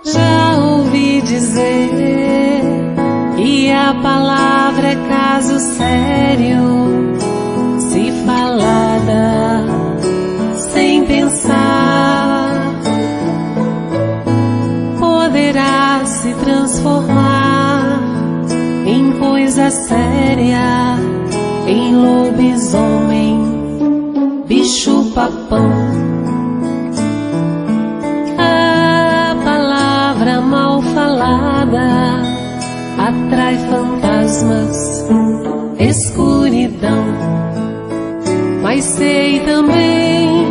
Já ouvi dizer que a palavra é caso sério, se falada sem pensar, poderá se transformar em coisa séria, em lobisomem, bicho-papão. A palavra mal falada atrai fantasmas, escuridão. Mas sei também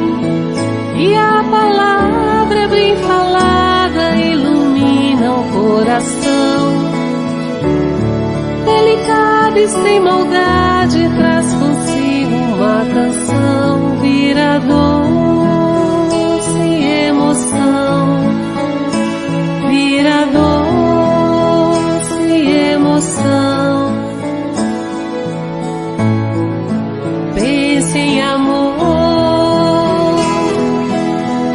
que a palavra bem falada ilumina o coração. Delicada e sem maldade traz consigo uma canção, vira doce emoção, vira doce emoção. Pense em amor, oh,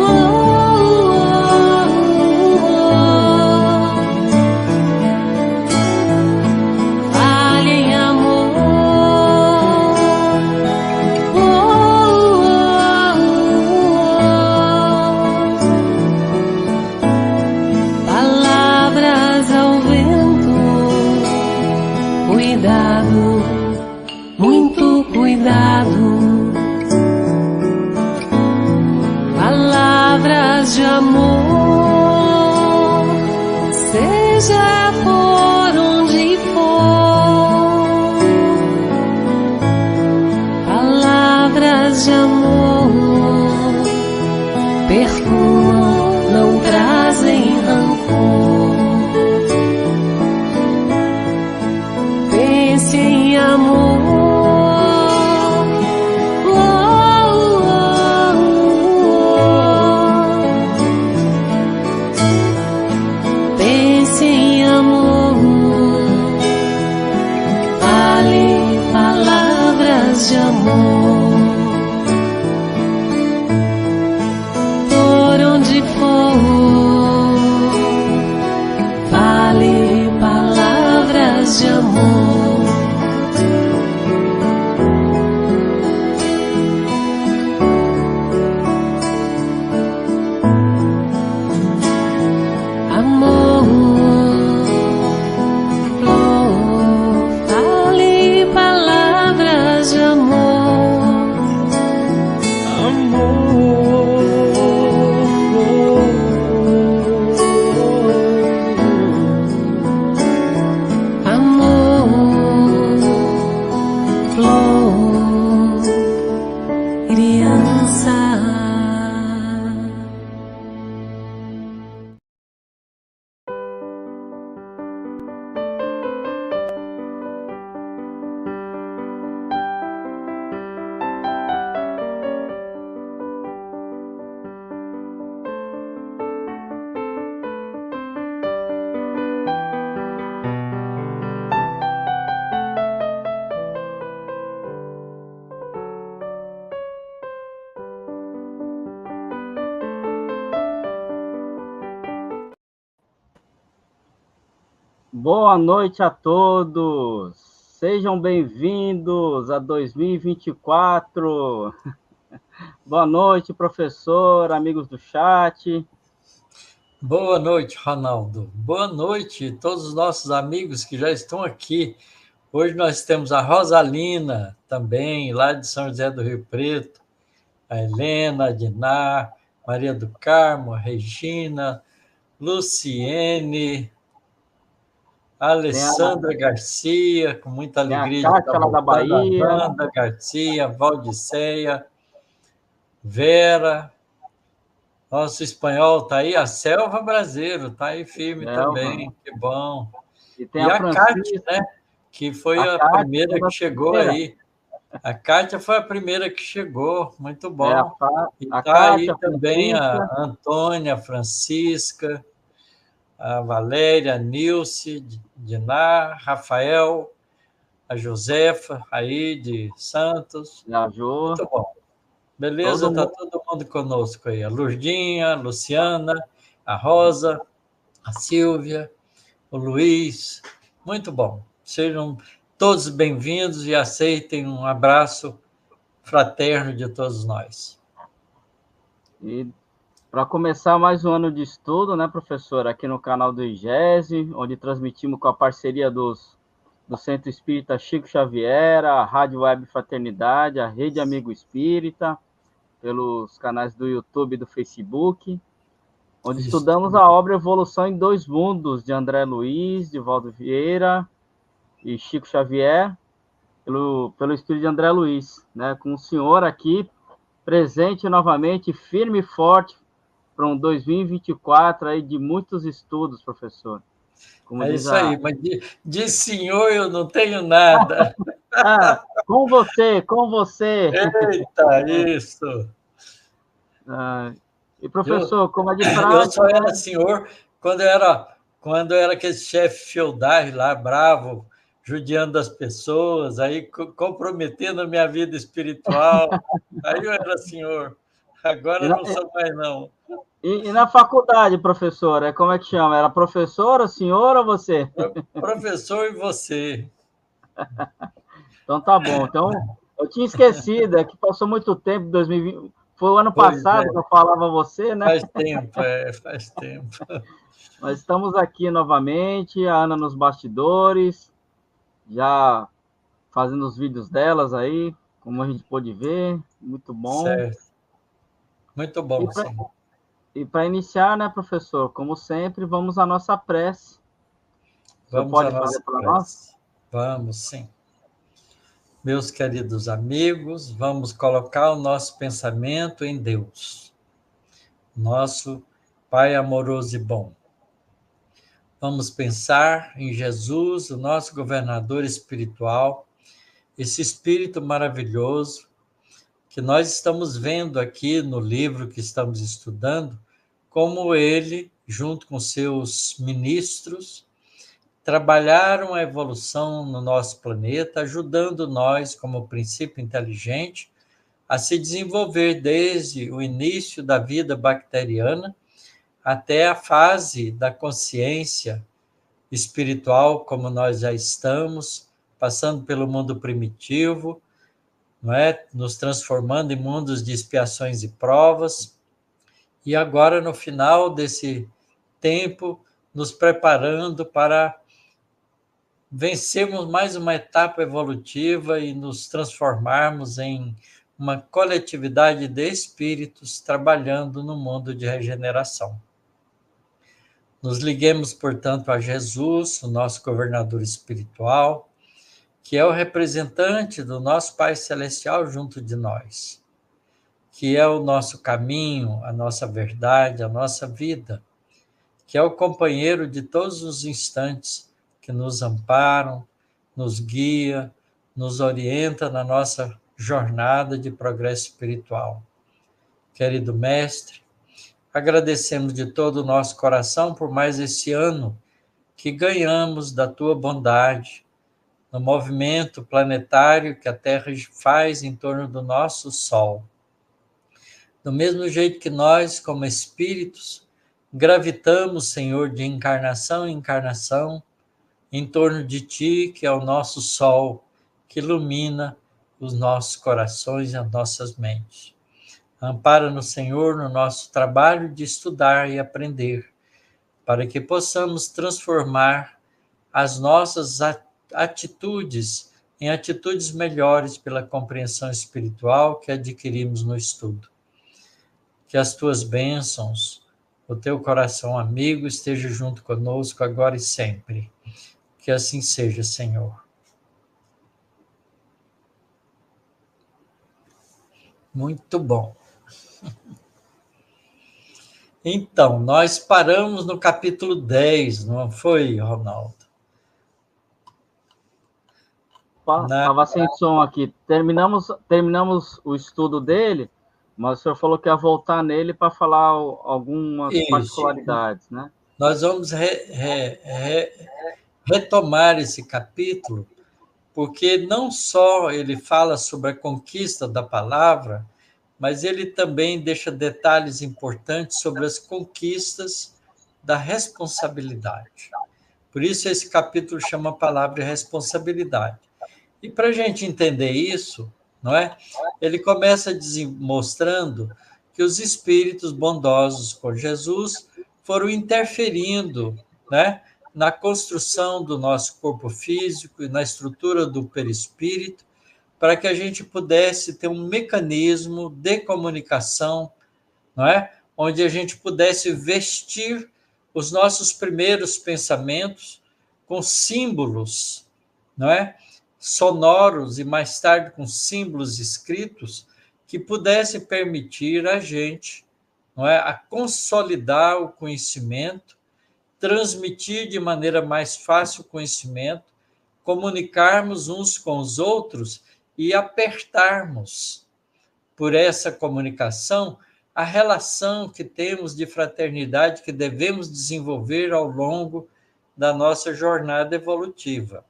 oh, oh, oh. Fale em amor, oh, oh, oh. Palavras ao vento, cuidado, muito cuidado. Palavras de amor, seja por onde for. Palavras de amor perfumam, não trazem rancor. Pense em amor, oh, oh, oh. Pense em amor, fale palavras de amor. Por onde for, fale palavras de amor. Amor, flor, fale palavras de amor. Amor, flor, criança. Boa noite a todos, sejam bem-vindos a 2024. Boa noite, professor, amigos do chat. Boa noite, Ronaldo. Boa noite a todos os nossos amigos que já estão aqui. Hoje nós temos a Rosalina também, lá de São José do Rio Preto, a Helena, a Diná, Maria do Carmo, a Regina, Luciene, a Alessandra Garcia, com muita alegria de estar da Bahia, a Wanda Garcia, Valdiceia, Vera, nosso espanhol está aí, a Selva Brasileiro está aí firme também, que bom. E a Kátia, né, que foi a primeira que chegou aí. A Kátia foi a primeira que chegou, muito bom. E está aí também a Antônia, a Francisca, a Valéria, a Nilce, Diná, Rafael, a Josefa, aí de Santos. Muito bom. Beleza? Está todo mundo conosco aí. A Lurdinha, a Luciana, a Rosa, a Silvia, o Luiz. Muito bom. Sejam todos bem-vindos e aceitem um abraço fraterno de todos nós. E para começar mais um ano de estudo, né, professor, aqui no canal do IGESE, onde transmitimos com a parceria do Centro Espírita Chico Xavier, a Rádio Web Fraternidade, a Rede Amigo Espírita, pelos canais do YouTube e do Facebook, onde estudamos a obra Evolução em Dois Mundos, de André Luiz, de Valdo Vieira e Chico Xavier, pelo espírito de André Luiz, né, com o senhor aqui presente novamente, firme e forte, para um 2024 aí de muitos estudos, professor. Como é isso aí, mas de senhor eu não tenho nada. Com você, com você. Eita, isso. E, professor, como é de prática... Eu só era senhor quando eu era aquele chefe feudal lá, bravo, judiando as pessoas, aí comprometendo a minha vida espiritual. Aí eu era senhor. Agora não sou mais, não. E na faculdade, professora, como é que chama? Era professora, senhora ou você? Professor e você. Então tá bom. Então, eu tinha esquecido, é que passou muito tempo, 2020. Foi o ano passado que eu falava você, né? Faz tempo. Mas estamos aqui novamente, a Ana nos bastidores, já fazendo os vídeos delas aí, como a gente pôde ver, muito bom. Certo. Muito bom, sim. E para iniciar, né, professor, como sempre, vamos à nossa prece. Você pode fazer para nós? Vamos, sim. Meus queridos amigos, vamos colocar o nosso pensamento em Deus, nosso Pai amoroso e bom. Vamos pensar em Jesus, o nosso governador espiritual, esse espírito maravilhoso que nós estamos vendo aqui no livro que estamos estudando, como ele, junto com seus ministros, trabalharam a evolução no nosso planeta, ajudando nós, como princípio inteligente, a se desenvolver desde o início da vida bacteriana até a fase da consciência espiritual, como nós já estamos, passando pelo mundo primitivo, não é? Nos transformando em mundos de expiações e provas, e agora, no final desse tempo, nos preparando para vencermos mais uma etapa evolutiva e nos transformarmos em uma coletividade de espíritos trabalhando no mundo de regeneração. Nos liguemos, portanto, a Jesus, o nosso governador espiritual, que é o representante do nosso Pai Celestial junto de nós, que é o nosso caminho, a nossa verdade, a nossa vida, que é o companheiro de todos os instantes, que nos amparam, nos guia, nos orienta na nossa jornada de progresso espiritual. Querido Mestre, agradecemos de todo o nosso coração por mais esse ano que ganhamos da tua bondade, no movimento planetário que a Terra faz em torno do nosso Sol. Do mesmo jeito que nós, como espíritos, gravitamos, Senhor, de encarnação em encarnação, em torno de Ti, que é o nosso sol, que ilumina os nossos corações e as nossas mentes. Ampara-nos, Senhor, no nosso trabalho de estudar e aprender, para que possamos transformar as nossas atitudes em atitudes melhores pela compreensão espiritual que adquirimos no estudo. Que as Tuas bênçãos, o Teu coração amigo esteja junto conosco agora e sempre. Que assim seja, Senhor. Muito bom. Então, nós paramos no capítulo 10, não foi, Ronaldo? Estava sem som aqui. Terminamos o estudo dele, mas o senhor falou que ia voltar nele para falar algumas particularidades, né? Nós vamos retomar esse capítulo, porque não só ele fala sobre a conquista da palavra, mas ele também deixa detalhes importantes sobre as conquistas da responsabilidade. Por isso esse capítulo chama a palavra responsabilidade. E para a gente entender isso, não é? Ele começa mostrando que os espíritos bondosos com Jesus foram interferindo, né, na construção do nosso corpo físico e na estrutura do perispírito, para que a gente pudesse ter um mecanismo de comunicação, não é? Onde a gente pudesse vestir os nossos primeiros pensamentos com símbolos, não é? Sonoros e mais tarde com símbolos escritos que pudesse permitir a gente, não é, a consolidar o conhecimento, transmitir de maneira mais fácil o conhecimento, comunicarmos uns com os outros e apertarmos por essa comunicação a relação que temos de fraternidade que devemos desenvolver ao longo da nossa jornada evolutiva.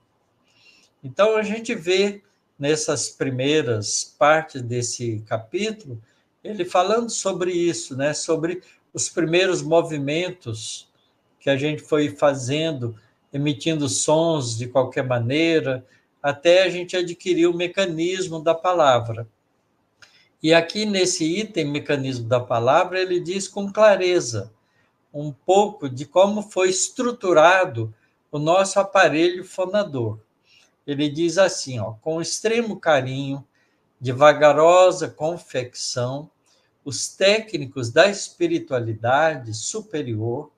Então, a gente vê nessas primeiras partes desse capítulo, ele falando sobre isso, né? Sobre os primeiros movimentos que a gente foi fazendo, emitindo sons de qualquer maneira, até a gente adquirir o mecanismo da palavra. E aqui nesse item, mecanismo da palavra, ele diz com clareza um pouco de como foi estruturado o nosso aparelho fonador. Ele diz assim, ó, com extremo carinho, de vagarosa confecção, os técnicos da espiritualidade superior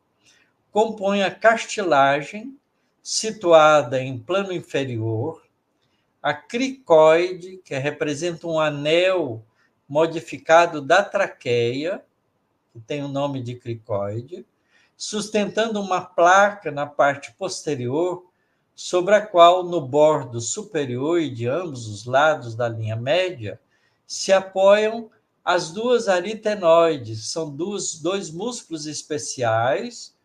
compõem a cartilagem situada em plano inferior, a cricoide, que representa um anel modificado da traqueia, que tem o nome de cricoide, sustentando uma placa na parte posterior, sobre a qual, no bordo superior e de ambos os lados da linha média, se apoiam as duas aritenoides, são dois músculos especiais,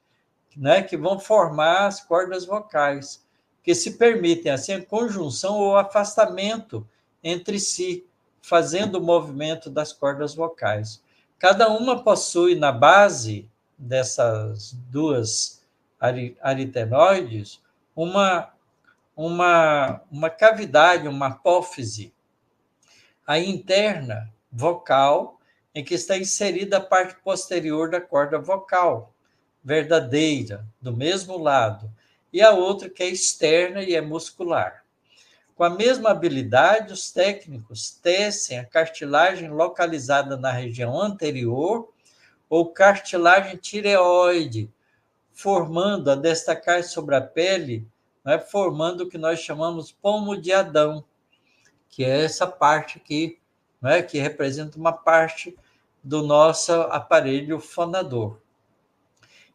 né, que vão formar as cordas vocais, que se permitem assim a conjunção ou afastamento entre si, fazendo o movimento das cordas vocais. Cada uma possui na base dessas duas aritenoides uma cavidade, uma apófise, a interna vocal, em que está inserida a parte posterior da corda vocal, verdadeira, do mesmo lado, e a outra que é externa e é muscular. Com a mesma habilidade, os técnicos tecem a cartilagem localizada na região anterior ou cartilagem tireoide, formando, a destacar sobre a pele, né, formando o que nós chamamos pomo de Adão, que é essa parte aqui, né, que representa uma parte do nosso aparelho fonador.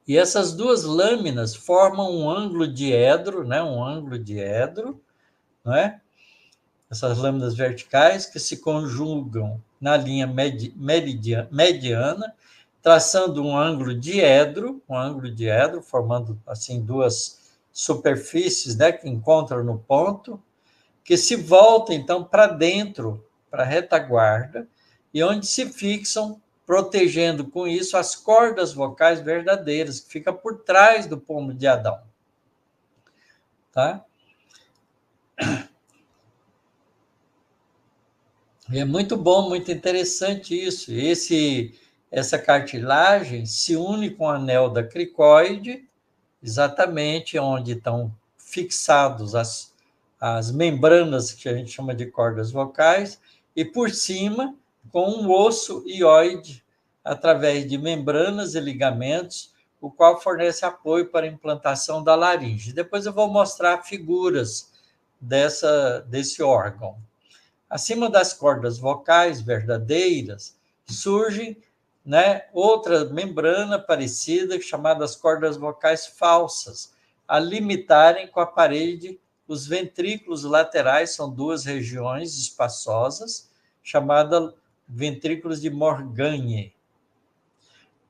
E essas duas lâminas formam um ângulo diedro, né, né? Essas lâminas verticais que se conjugam na linha mediana, traçando um ângulo diedro, formando assim duas superfícies, né, que encontram no ponto, que se voltam então para dentro, para a retaguarda, e onde se fixam, protegendo com isso as cordas vocais verdadeiras, que fica por trás do pomo de Adão. Tá? E é muito bom, muito interessante isso. Essa cartilagem se une com o anel da cricoide, exatamente onde estão fixados as membranas que a gente chama de cordas vocais, e por cima com um osso hioide, através de membranas e ligamentos, o qual fornece apoio para a implantação da laringe. Depois eu vou mostrar figuras desse órgão. Acima das cordas vocais verdadeiras, surgem, né, outra membrana parecida, chamadas cordas vocais falsas, a limitarem com a parede os ventrículos laterais, são duas regiões espaçosas, chamadas ventrículos de Morgagni.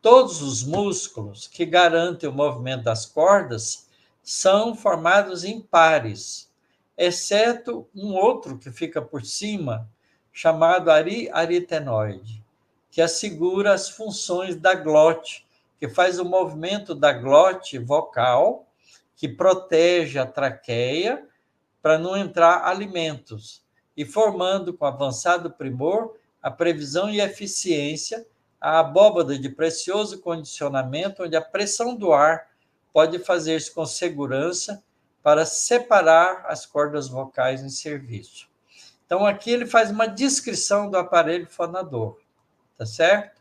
Todos os músculos que garantem o movimento das cordas são formados em pares, exceto um outro que fica por cima, chamado aritenoide, que assegura as funções da glote, que faz o movimento da glote vocal, que protege a traqueia para não entrar alimentos, e formando com avançado primor a previsão e eficiência, a abóbada de precioso condicionamento, onde a pressão do ar pode fazer-se com segurança para separar as cordas vocais em serviço. Então, aqui ele faz uma descrição do aparelho fonador, tá certo?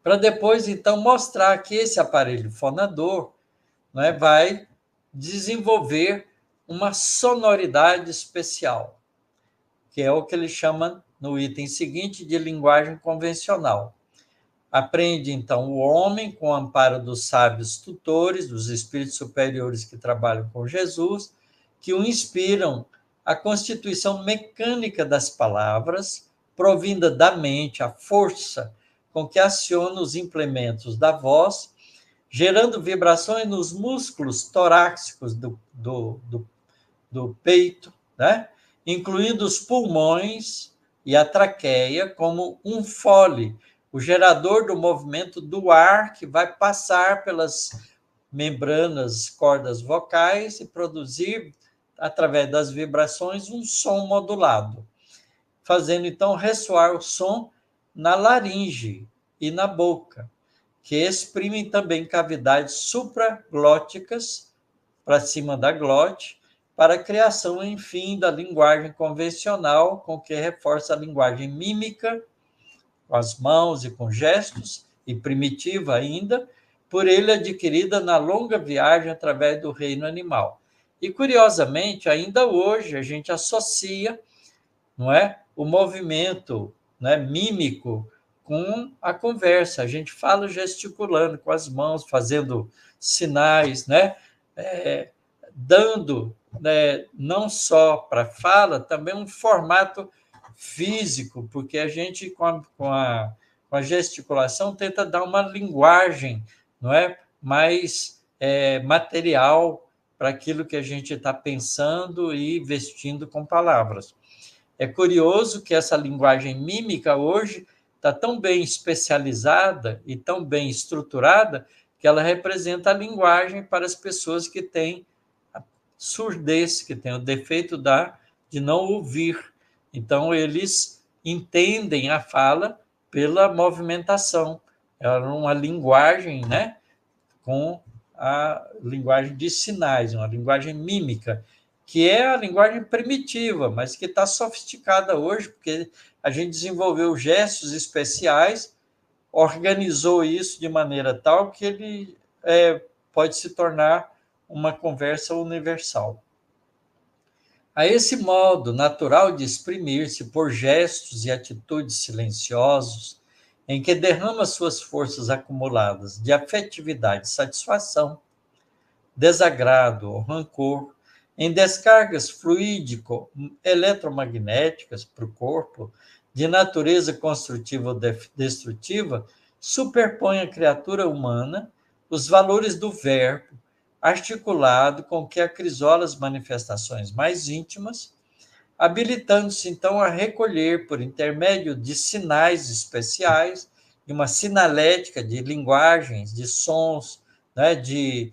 Para depois, então, mostrar que esse aparelho fonador, né, vai desenvolver uma sonoridade especial, que é o que ele chama, no item seguinte, de linguagem convencional. Aprende, então, o homem, com o amparo dos sábios tutores, dos espíritos superiores que trabalham com Jesus, que o inspiram a constituição mecânica das palavras, provinda da mente, a força com que aciona os implementos da voz, gerando vibrações nos músculos torácicos do peito, né? Incluindo os pulmões e a traqueia, como um fole, o gerador do movimento do ar que vai passar pelas membranas, cordas vocais e produzir, através das vibrações, um som modulado, fazendo então ressoar o som na laringe e na boca, que exprimem também cavidades supraglóticas para cima da glote, para a criação, enfim, da linguagem convencional, com que reforça a linguagem mímica, com as mãos e com gestos, e primitiva ainda, por ele adquirida na longa viagem através do reino animal. E, curiosamente, ainda hoje a gente associa, não é, o movimento, né, mímico com a conversa. A gente fala gesticulando com as mãos, fazendo sinais, né, dando, né, não só para fala, também um formato físico, porque a gente, com a gesticulação, tenta dar uma linguagem, não é, mais material para aquilo que a gente está pensando e vestindo com palavras. É curioso que essa linguagem mímica hoje está tão bem especializada e tão bem estruturada que ela representa a linguagem para as pessoas que têm a surdez, que têm o defeito de não ouvir. Então, eles entendem a fala pela movimentação. É uma linguagem, né, com a linguagem de sinais, uma linguagem mímica, que é a linguagem primitiva, mas que está sofisticada hoje, porque a gente desenvolveu gestos especiais, organizou isso de maneira tal que ele pode se tornar uma conversa universal. A esse modo natural de exprimir-se por gestos e atitudes silenciosos, em que derrama suas forças acumuladas de afetividade, satisfação, desagrado ou rancor, em descargas fluídico-eletromagnéticas para o corpo, de natureza construtiva ou destrutiva, superpõe a criatura humana os valores do verbo, articulado com que acrisola as manifestações mais íntimas, habilitando-se, então, a recolher, por intermédio de sinais especiais, de uma sinalética de linguagens, de sons, né, de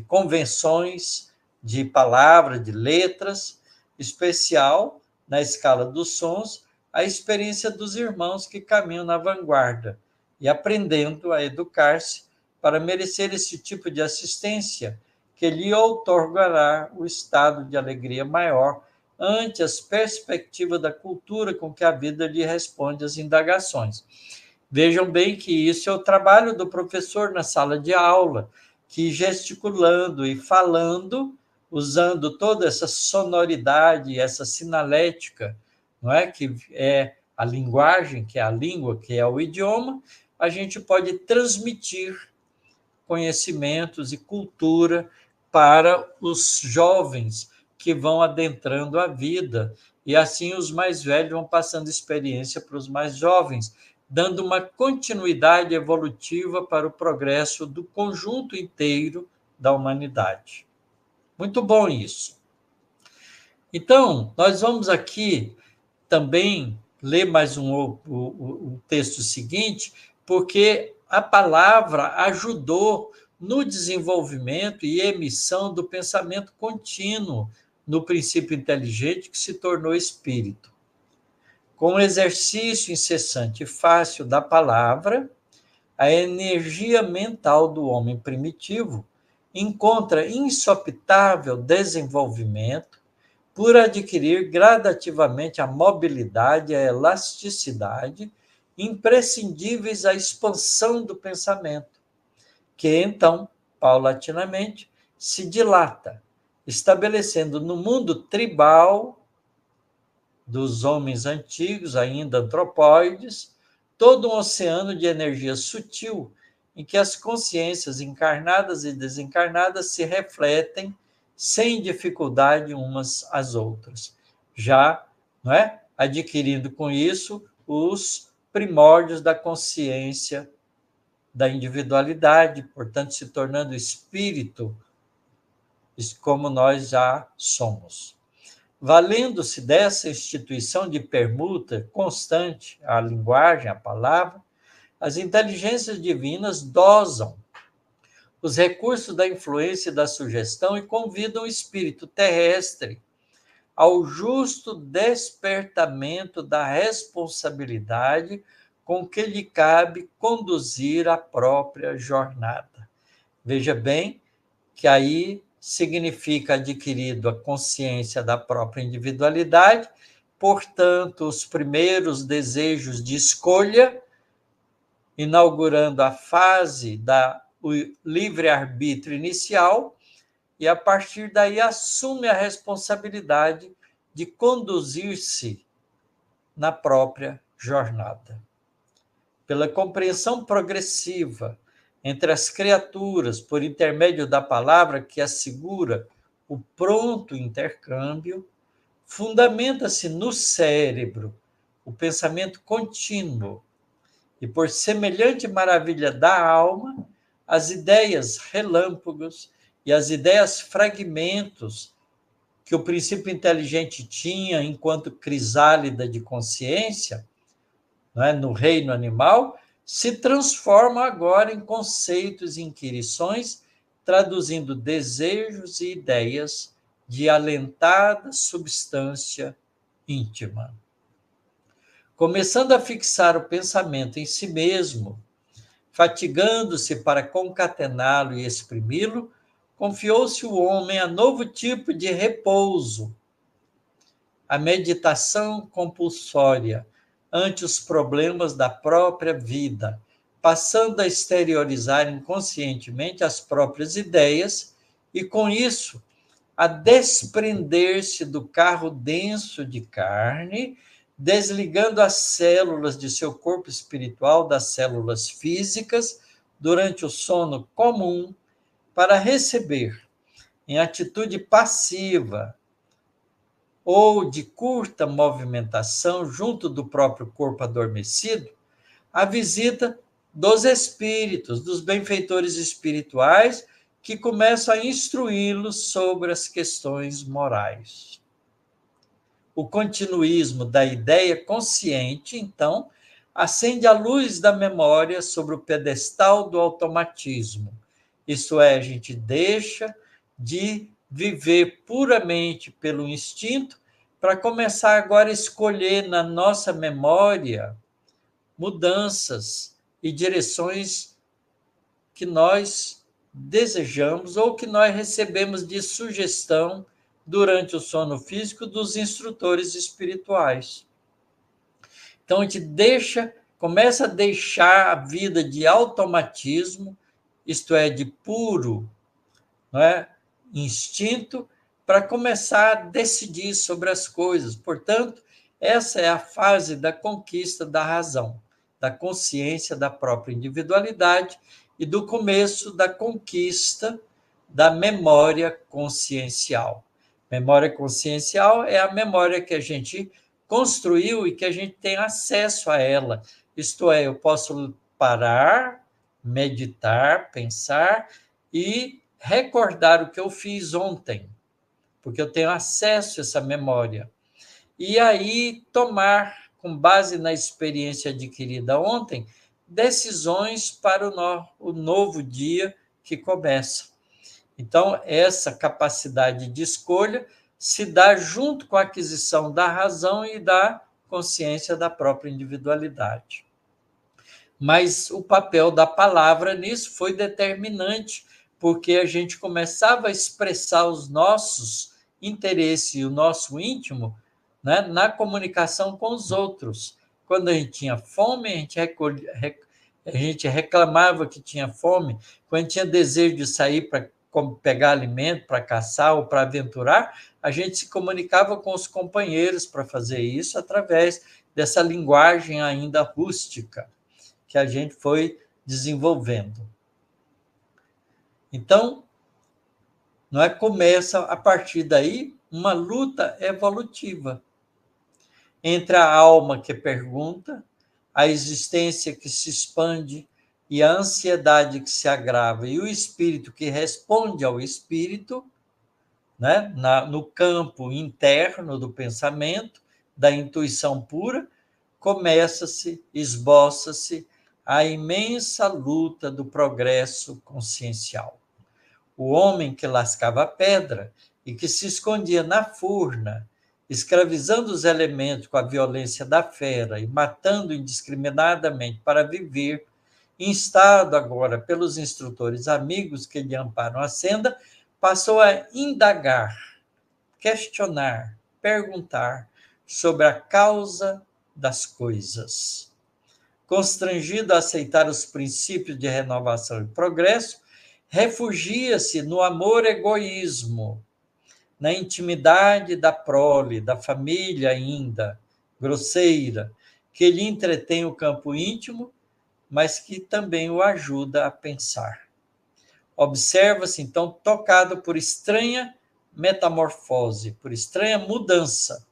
convenções, de palavras, de letras, especial, na escala dos sons, a experiência dos irmãos que caminham na vanguarda, e aprendendo a educar-se para merecer esse tipo de assistência, que lhe outorgará o estado de alegria maior ante as perspectivas da cultura com que a vida lhe responde às indagações. Vejam bem que isso é o trabalho do professor na sala de aula, que gesticulando e falando, usando toda essa sonoridade, essa sinalética, não é? Que é a linguagem, que é a língua, que é o idioma, a gente pode transmitir conhecimentos e cultura para os jovens que vão adentrando a vida, e assim os mais velhos vão passando experiência para os mais jovens, dando uma continuidade evolutiva para o progresso do conjunto inteiro da humanidade. Muito bom isso. Então, nós vamos aqui também ler mais o texto seguinte, porque a palavra ajudou no desenvolvimento e emissão do pensamento contínuo no princípio inteligente que se tornou espírito. Com o exercício incessante e fácil da palavra, a energia mental do homem primitivo encontra insopitável desenvolvimento por adquirir gradativamente a mobilidade e a elasticidade imprescindíveis à expansão do pensamento, que então, paulatinamente, se dilata, estabelecendo no mundo tribal dos homens antigos, ainda antropóides, todo um oceano de energia sutil em que as consciências encarnadas e desencarnadas se refletem sem dificuldade umas às outras, já, não é, adquirindo com isso os primórdios da consciência da individualidade, portanto, se tornando espírito, como nós já somos. Valendo-se dessa instituição de permuta constante, a linguagem, a palavra, as inteligências divinas dosam os recursos da influência e da sugestão e convidam o espírito terrestre ao justo despertamento da responsabilidade com que lhe cabe conduzir a própria jornada. Veja bem que aí significa adquirido a consciência da própria individualidade, portanto, os primeiros desejos de escolha, inaugurando a fase do livre-arbítrio inicial, e a partir daí assume a responsabilidade de conduzir-se na própria jornada. Pela compreensão progressiva entre as criaturas, por intermédio da palavra que assegura o pronto intercâmbio, fundamenta-se no cérebro o pensamento contínuo, e por semelhante maravilha da alma, as ideias relâmpagos e as ideias fragmentos que o princípio inteligente tinha enquanto crisálida de consciência, não é, no reino animal, se transformam agora em conceitos e inquirições, traduzindo desejos e ideias de alentada substância íntima. Começando a fixar o pensamento em si mesmo, fatigando-se para concatená-lo e exprimi-lo, confiou-se o homem a novo tipo de repouso, a meditação compulsória ante os problemas da própria vida, passando a exteriorizar inconscientemente as próprias ideias e, com isso, a desprender-se do carro denso de carne, desligando as células de seu corpo espiritual das células físicas durante o sono comum, para receber, em atitude passiva ou de curta movimentação junto do próprio corpo adormecido, a visita dos espíritos, dos benfeitores espirituais, que começam a instruí-los sobre as questões morais. O continuismo da ideia consciente, então, acende a luz da memória sobre o pedestal do automatismo. Isto é, a gente deixa de viver puramente pelo instinto para começar agora a escolher na nossa memória mudanças e direções que nós desejamos ou que nós recebemos de sugestão durante o sono físico dos instrutores espirituais. Então, a gente começa a deixar a vida de automatismo, isto é, de puro, não é, instinto, para começar a decidir sobre as coisas. Portanto, essa é a fase da conquista da razão, da consciência da própria individualidade e do começo da conquista da memória consciencial. Memória consciencial é a memória que a gente construiu e que a gente tem acesso a ela. Isto é, eu posso parar, meditar, pensar e recordar o que eu fiz ontem, porque eu tenho acesso a essa memória. E aí tomar, com base na experiência adquirida ontem, decisões para o novo dia que começa. Então, essa capacidade de escolha se dá junto com a aquisição da razão e da consciência da própria individualidade. Mas o papel da palavra nisso foi determinante, porque a gente começava a expressar os nossos interesses e o nosso íntimo, né, na comunicação com os outros. Quando a gente tinha fome, a gente reclamava que tinha fome. Quando a gente tinha desejo de sair para pegar alimento, para caçar ou para aventurar, a gente se comunicava com os companheiros para fazer isso através dessa linguagem ainda rústica que a gente foi desenvolvendo. Então, não é, começa a partir daí uma luta evolutiva entre a alma que pergunta, a existência que se expande e a ansiedade que se agrava, e o espírito que responde ao espírito, né, no campo interno do pensamento, da intuição pura, começa-se, esboça-se a imensa luta do progresso consciencial. O homem que lascava a pedra e que se escondia na furna, escravizando os elementos com a violência da fera e matando indiscriminadamente para viver, instado agora pelos instrutores amigos que lhe amparam a senda, passou a indagar, questionar, perguntar sobre a causa das coisas. Constrangido a aceitar os princípios de renovação e progresso, refugia-se no amor-egoísmo, na intimidade da prole, da família ainda, grosseira, que lhe entretém o campo íntimo, mas que também o ajuda a pensar. Observa-se, então, tocado por estranha metamorfose, por estranha mudança.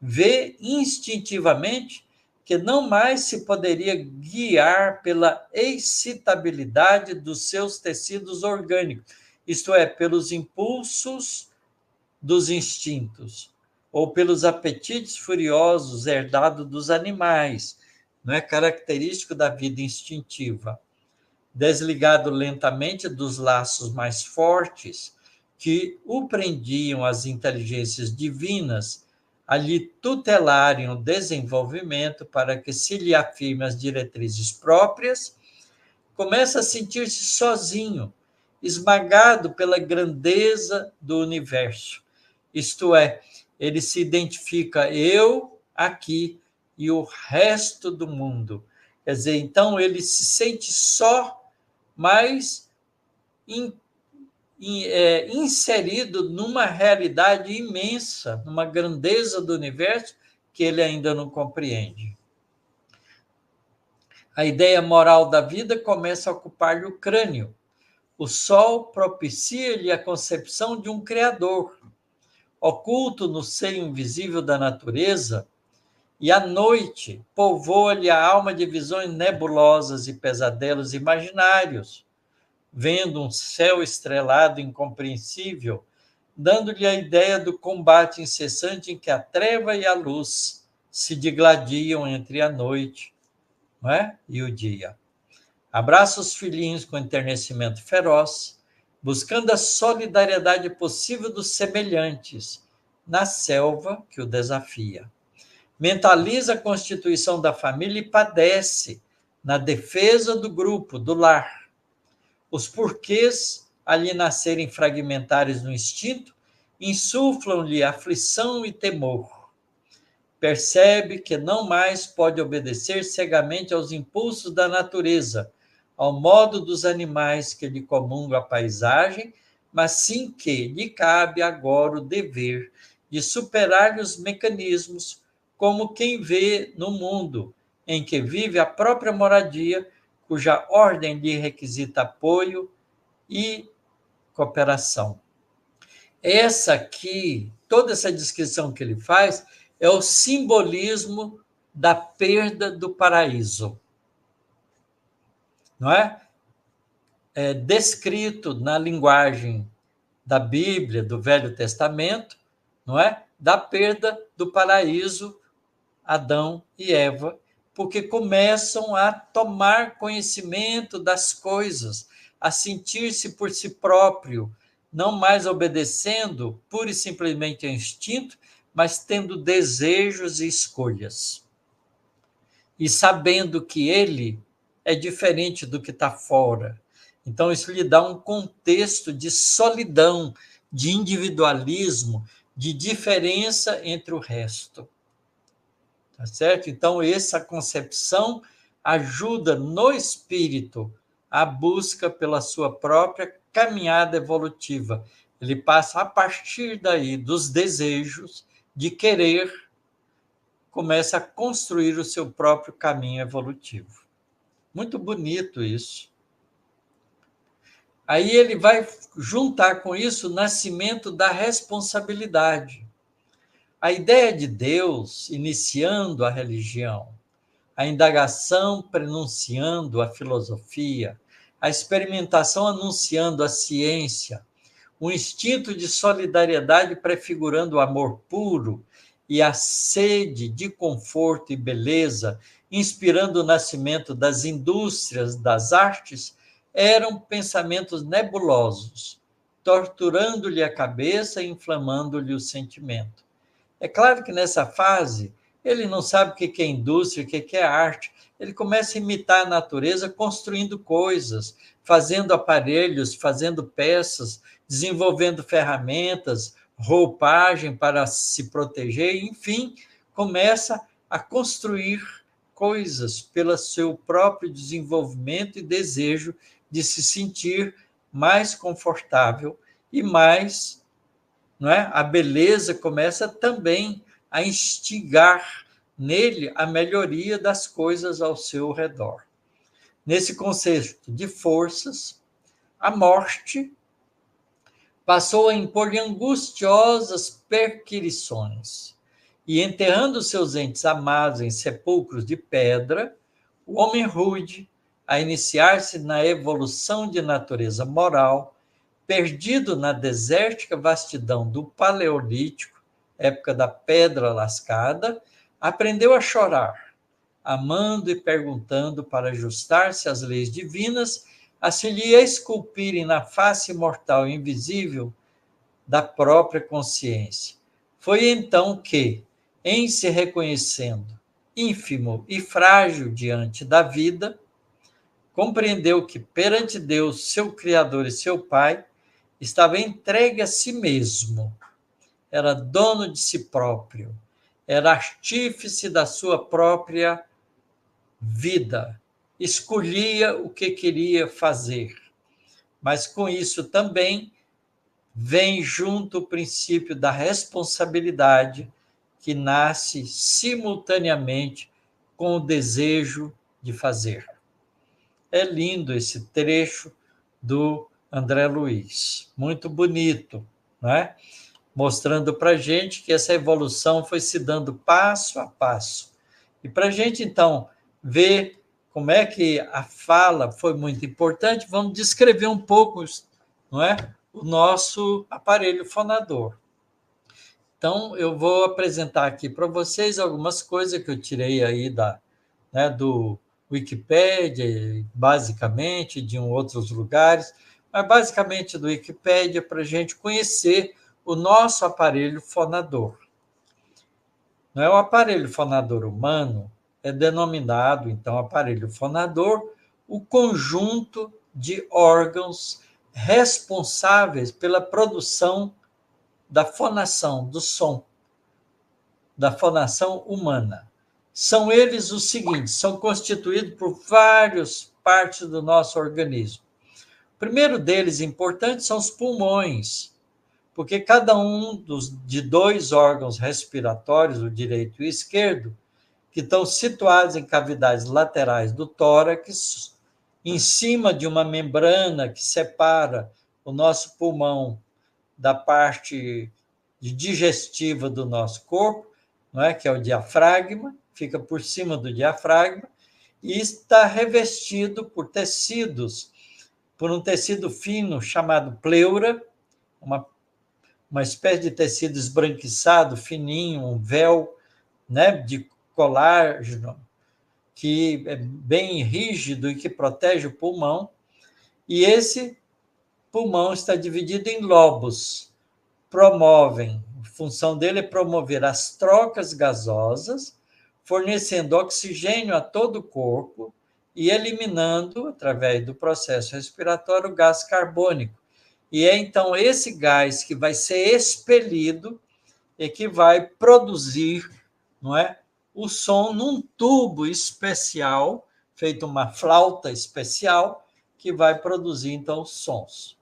Vê instintivamente que não mais se poderia guiar pela excitabilidade dos seus tecidos orgânicos, isto é, pelos impulsos dos instintos, ou pelos apetites furiosos herdados dos animais, não é característico da vida instintiva. Desligado lentamente dos laços mais fortes que o prendiam às inteligências divinas, a lhe tutelarem o desenvolvimento para que se lhe afirme as diretrizes próprias, começa a sentir-se sozinho, esmagado pela grandeza do universo. Isto é, ele se identifica eu aqui e o resto do mundo. Quer dizer, então ele se sente só, mas inserido numa realidade imensa, numa grandeza do universo que ele ainda não compreende. A ideia moral da vida começa a ocupar-lhe o crânio. O sol propicia-lhe a concepção de um Criador, oculto no seio invisível da natureza, e a noite povoa-lhe a alma de visões nebulosas e pesadelos imaginários, vendo um céu estrelado incompreensível, dando-lhe a ideia do combate incessante em que a treva e a luz se digladiam entre a noite, não é? E o dia. Abraça os filhinhos com enternecimento feroz, buscando a solidariedade possível dos semelhantes na selva que o desafia. Mentaliza a constituição da família e padece na defesa do grupo, do lar. Os porquês ali nascerem fragmentares no instinto insuflam-lhe aflição e temor. Percebe que não mais pode obedecer cegamente aos impulsos da natureza, ao modo dos animais que lhe comungam a paisagem, mas sim que lhe cabe agora o dever de superar os mecanismos, como quem vê no mundo em que vive a própria moradia, cuja ordem lhe requisita apoio e cooperação. Essa aqui, toda essa descrição que ele faz, é o simbolismo da perda do paraíso. Não é? É descrito na linguagem da Bíblia, do Velho Testamento, não é? Da perda do paraíso, Adão e Eva, porque começam a tomar conhecimento das coisas, a sentir-se por si próprio, não mais obedecendo pura e simplesmente ao instinto, mas tendo desejos e escolhas. E sabendo que ele é diferente do que está fora. Então, isso lhe dá um contexto de solidão, de individualismo, de diferença entre o resto. Tá certo? Então, essa concepção ajuda no espírito a busca pela sua própria caminhada evolutiva. Ele passa, a partir daí, dos desejos de querer, começa a construir o seu próprio caminho evolutivo. Muito bonito isso. Aí ele vai juntar com isso o nascimento da responsabilidade. A ideia de Deus iniciando a religião, a indagação prenunciando a filosofia, a experimentação anunciando a ciência, o instinto de solidariedade prefigurando o amor puro e a sede de conforto e beleza, inspirando o nascimento das indústrias, das artes, eram pensamentos nebulosos, torturando-lhe a cabeça e inflamando-lhe o sentimento. É claro que nessa fase ele não sabe o que é indústria, o que é arte. Ele começa a imitar a natureza construindo coisas, fazendo aparelhos, fazendo peças, desenvolvendo ferramentas, roupagem para se proteger, enfim, começa a construir coisas pelo seu próprio desenvolvimento e desejo de se sentir mais confortável e mais, não é? A beleza começa também a instigar nele a melhoria das coisas ao seu redor. Nesse conceito de forças, a morte passou a impor-lhe angustiosas perquirições, e enterrando seus entes amados em sepulcros de pedra, o homem rude, a iniciar-se na evolução de natureza moral, perdido na desértica vastidão do Paleolítico, época da pedra lascada, aprendeu a chorar, amando e perguntando para ajustar-se às leis divinas, a se lhe esculpirem na face mortal e invisível da própria consciência. Foi então que, em se reconhecendo ínfimo e frágil diante da vida, compreendeu que perante Deus, seu Criador e seu Pai, estava entregue a si mesmo, era dono de si próprio, era artífice da sua própria vida, escolhia o que queria fazer. Mas com isso também vem junto o princípio da responsabilidade, que nasce simultaneamente com o desejo de fazer. É lindo esse trecho do André Luiz, muito bonito, não é? Mostrando para a gente que essa evolução foi se dando passo a passo. E para a gente, então, ver como é que a fala foi muito importante, vamos descrever um pouco, não é? O nosso aparelho fonador. Então, eu vou apresentar aqui para vocês algumas coisas que eu tirei aí do Wikipédia, basicamente, de outros lugares, mas basicamente do Wikipédia, para a gente conhecer o nosso aparelho fonador. Não é o aparelho fonador humano, é denominado, então, aparelho fonador, o conjunto de órgãos responsáveis pela produção da fonação, do som, da fonação humana. São eles os seguintes, são constituídos por várias partes do nosso organismo. O primeiro deles, importante, são os pulmões, porque cada um de dois órgãos respiratórios, o direito e o esquerdo, que estão situados em cavidades laterais do tórax, em cima de uma membrana que separa o nosso pulmão da parte digestiva do nosso corpo, não é? Que é o diafragma, fica por cima do diafragma, e está revestido por tecidos, por um tecido fino chamado pleura, uma espécie de tecido esbranquiçado, fininho, um véu, né, de colágeno, que é bem rígido e que protege o pulmão, e esse pulmão está dividido em lobos. A função dele é promover as trocas gasosas, fornecendo oxigênio a todo o corpo e eliminando, através do processo respiratório, o gás carbônico. E é então esse gás que vai ser expelido e que vai produzir, não é, o som num tubo especial, feito uma flauta especial, que vai produzir, então, os sons.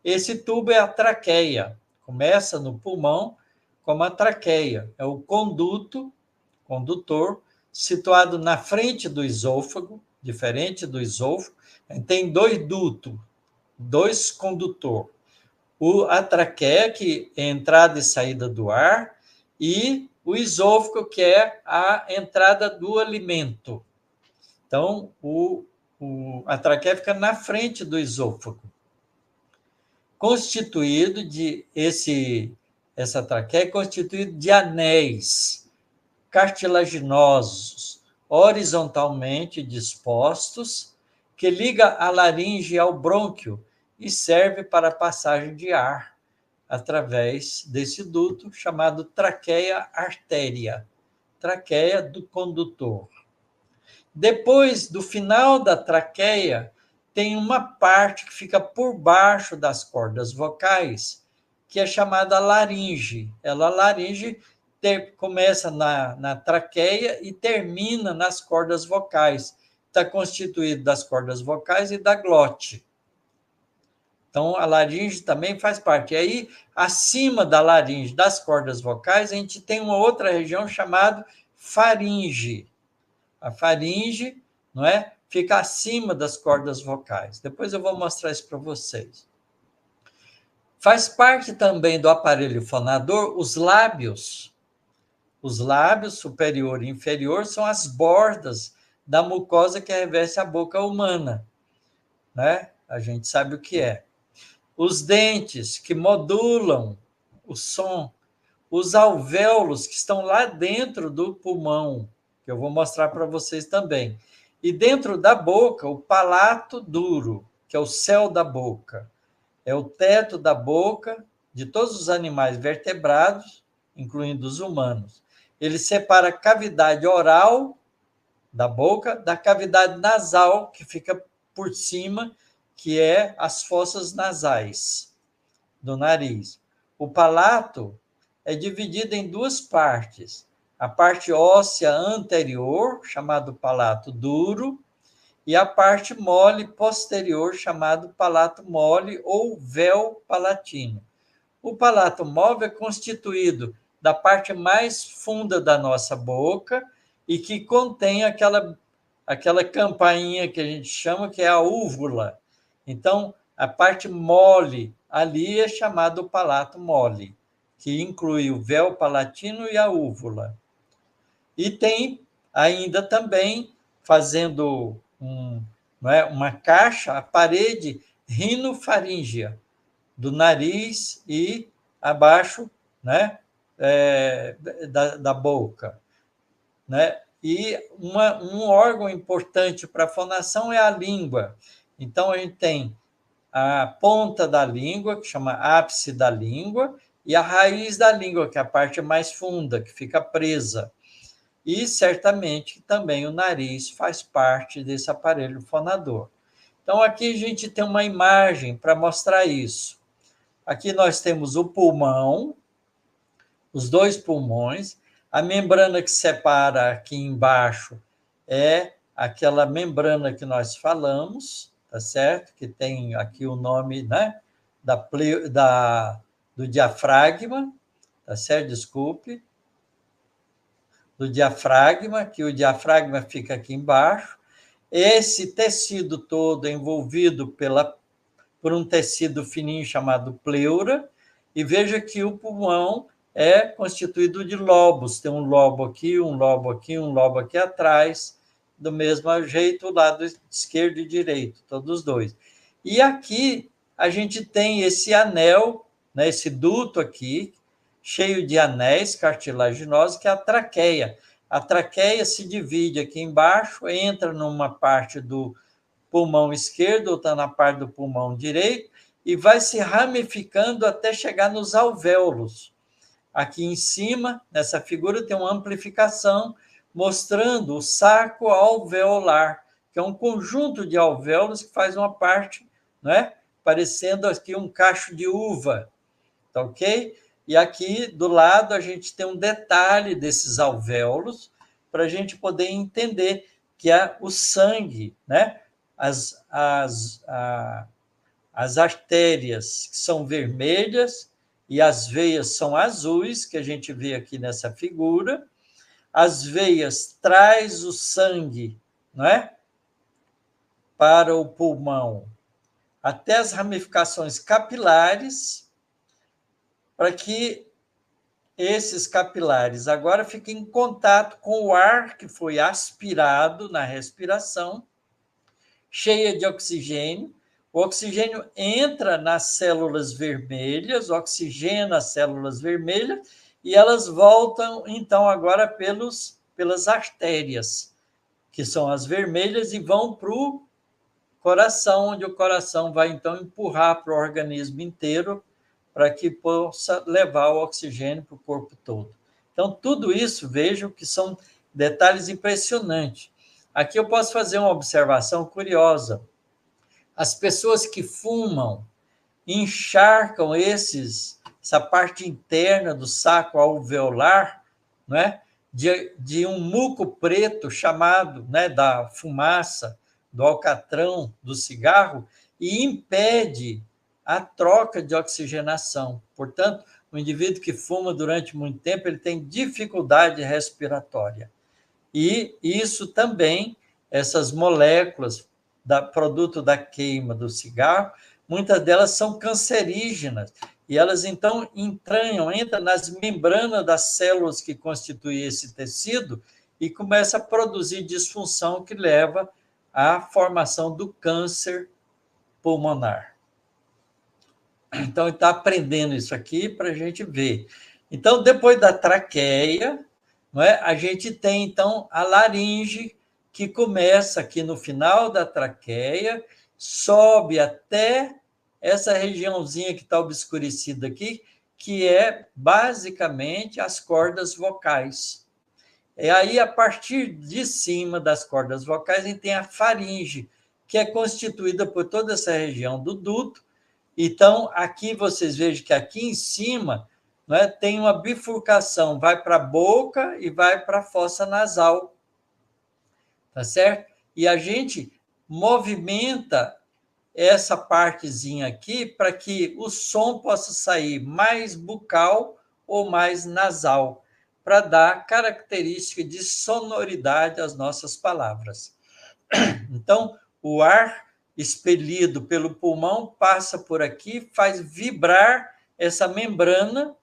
Esse tubo é a traqueia. Começa no pulmão, como a traqueia. É o condutor, situado na frente do esôfago, diferente do esôfago. Tem dois dutos, dois condutores. A traqueia, que é a entrada e saída do ar, e o esôfago, que é a entrada do alimento. Então, a traqueia fica na frente do esôfago. Essa traqueia é constituída de anéis cartilaginosos, horizontalmente dispostos, que liga a laringe ao brônquio e serve para a passagem de ar através desse duto chamado traqueia artéria, traqueia do condutor. Depois do final da traqueia, tem uma parte que fica por baixo das cordas vocais, que é chamada laringe. A laringe começa na traqueia e termina nas cordas vocais. Está constituído das cordas vocais e da glote. Então, a laringe também faz parte. E aí, acima da laringe, das cordas vocais, a gente tem uma outra região chamada faringe. A faringe, não é, fica acima das cordas vocais. Depois eu vou mostrar isso para vocês. Faz parte também do aparelho fonador os lábios. Os lábios superior e inferior são as bordas da mucosa que reveste a boca humana, né? A gente sabe o que é. Os dentes, que modulam o som. Os alvéolos, que estão lá dentro do pulmão, que eu vou mostrar para vocês também. E dentro da boca, o palato duro, que é o céu da boca. É o teto da boca de todos os animais vertebrados, incluindo os humanos. Ele separa a cavidade oral da boca da cavidade nasal, que fica por cima, que é as fossas nasais do nariz. O palato é dividido em duas partes. A parte óssea anterior, chamado palato duro, e a parte mole posterior, chamado palato mole ou véu palatino. O palato mole é constituído da parte mais funda da nossa boca e que contém aquela campainha que a gente chama, que é a úvula. Então, a parte mole ali é chamado palato mole, que inclui o véu palatino e a úvula. E tem ainda também, fazendo uma caixa, a parede rinofaríngea, do nariz e abaixo, né, da boca. Né? E um órgão importante para a fonação é a língua. Então, a gente tem a ponta da língua, que chama ápice da língua, e a raiz da língua, que é a parte mais funda, que fica presa. E, certamente, também o nariz faz parte desse aparelho fonador. Então, aqui a gente tem uma imagem para mostrar isso. Aqui nós temos o pulmão, os dois pulmões. A membrana que separa aqui embaixo é aquela membrana que nós falamos, tá certo? Que tem aqui o nome, né, do diafragma, tá certo? Desculpe. Do diafragma, que o diafragma fica aqui embaixo. Esse tecido todo é envolvido por um tecido fininho chamado pleura, e veja que o pulmão é constituído de lobos. Tem um lobo aqui, um lobo aqui, um lobo aqui atrás, do mesmo jeito, o lado esquerdo e direito, todos dois. E aqui a gente tem esse anel, né, esse duto aqui, cheio de anéis cartilaginosos, que é a traqueia. A traqueia se divide aqui embaixo, entra numa parte do pulmão esquerdo, ou está na parte do pulmão direito, e vai se ramificando até chegar nos alvéolos. Aqui em cima, nessa figura, tem uma amplificação mostrando o saco alveolar, que é um conjunto de alvéolos que faz uma parte, né, parecendo aqui um cacho de uva, tá ok? E aqui do lado a gente tem um detalhe desses alvéolos para a gente poder entender que é o sangue, né? As artérias que são vermelhas e as veias são azuis, que a gente vê aqui nessa figura. As veias traz o sangue, não é? Para o pulmão, até as ramificações capilares, para que esses capilares agora fiquem em contato com o ar que foi aspirado na respiração, cheia de oxigênio. O oxigênio entra nas células vermelhas, oxigena as células vermelhas, e elas voltam, então, agora pelas artérias, que são as vermelhas, e vão para o coração, onde o coração vai, então, empurrar para o organismo inteiro, para que possa levar o oxigênio para o corpo todo. Então, tudo isso, vejam que são detalhes impressionantes. Aqui eu posso fazer uma observação curiosa. As pessoas que fumam encharcam essa parte interna do saco alveolar, né, de um muco preto chamado, né, da fumaça, do alcatrão, do cigarro, e impede a troca de oxigenação. Portanto, o indivíduo que fuma durante muito tempo, ele tem dificuldade respiratória. E isso também, essas moléculas produto da queima do cigarro, muitas delas são cancerígenas, e elas, então, entram nas membranas das células que constituem esse tecido e começam a produzir disfunção que leva à formação do câncer pulmonar. Então, ele está aprendendo isso aqui para a gente ver. Então, depois da traqueia, não é, a gente tem, então, a laringe, que começa aqui no final da traqueia, sobe até essa regiãozinha que está obscurecida aqui, que é basicamente as cordas vocais. E aí, a partir de cima das cordas vocais, a gente tem a faringe, que é constituída por toda essa região do duto. Então, aqui vocês vejam que aqui em cima, né, tem uma bifurcação, vai para a boca e vai para a fossa nasal. Tá certo? E a gente movimenta essa partezinha aqui para que o som possa sair mais bucal ou mais nasal, para dar característica de sonoridade às nossas palavras. Então, o ar expelido pelo pulmão passa por aqui, faz vibrar essa membrana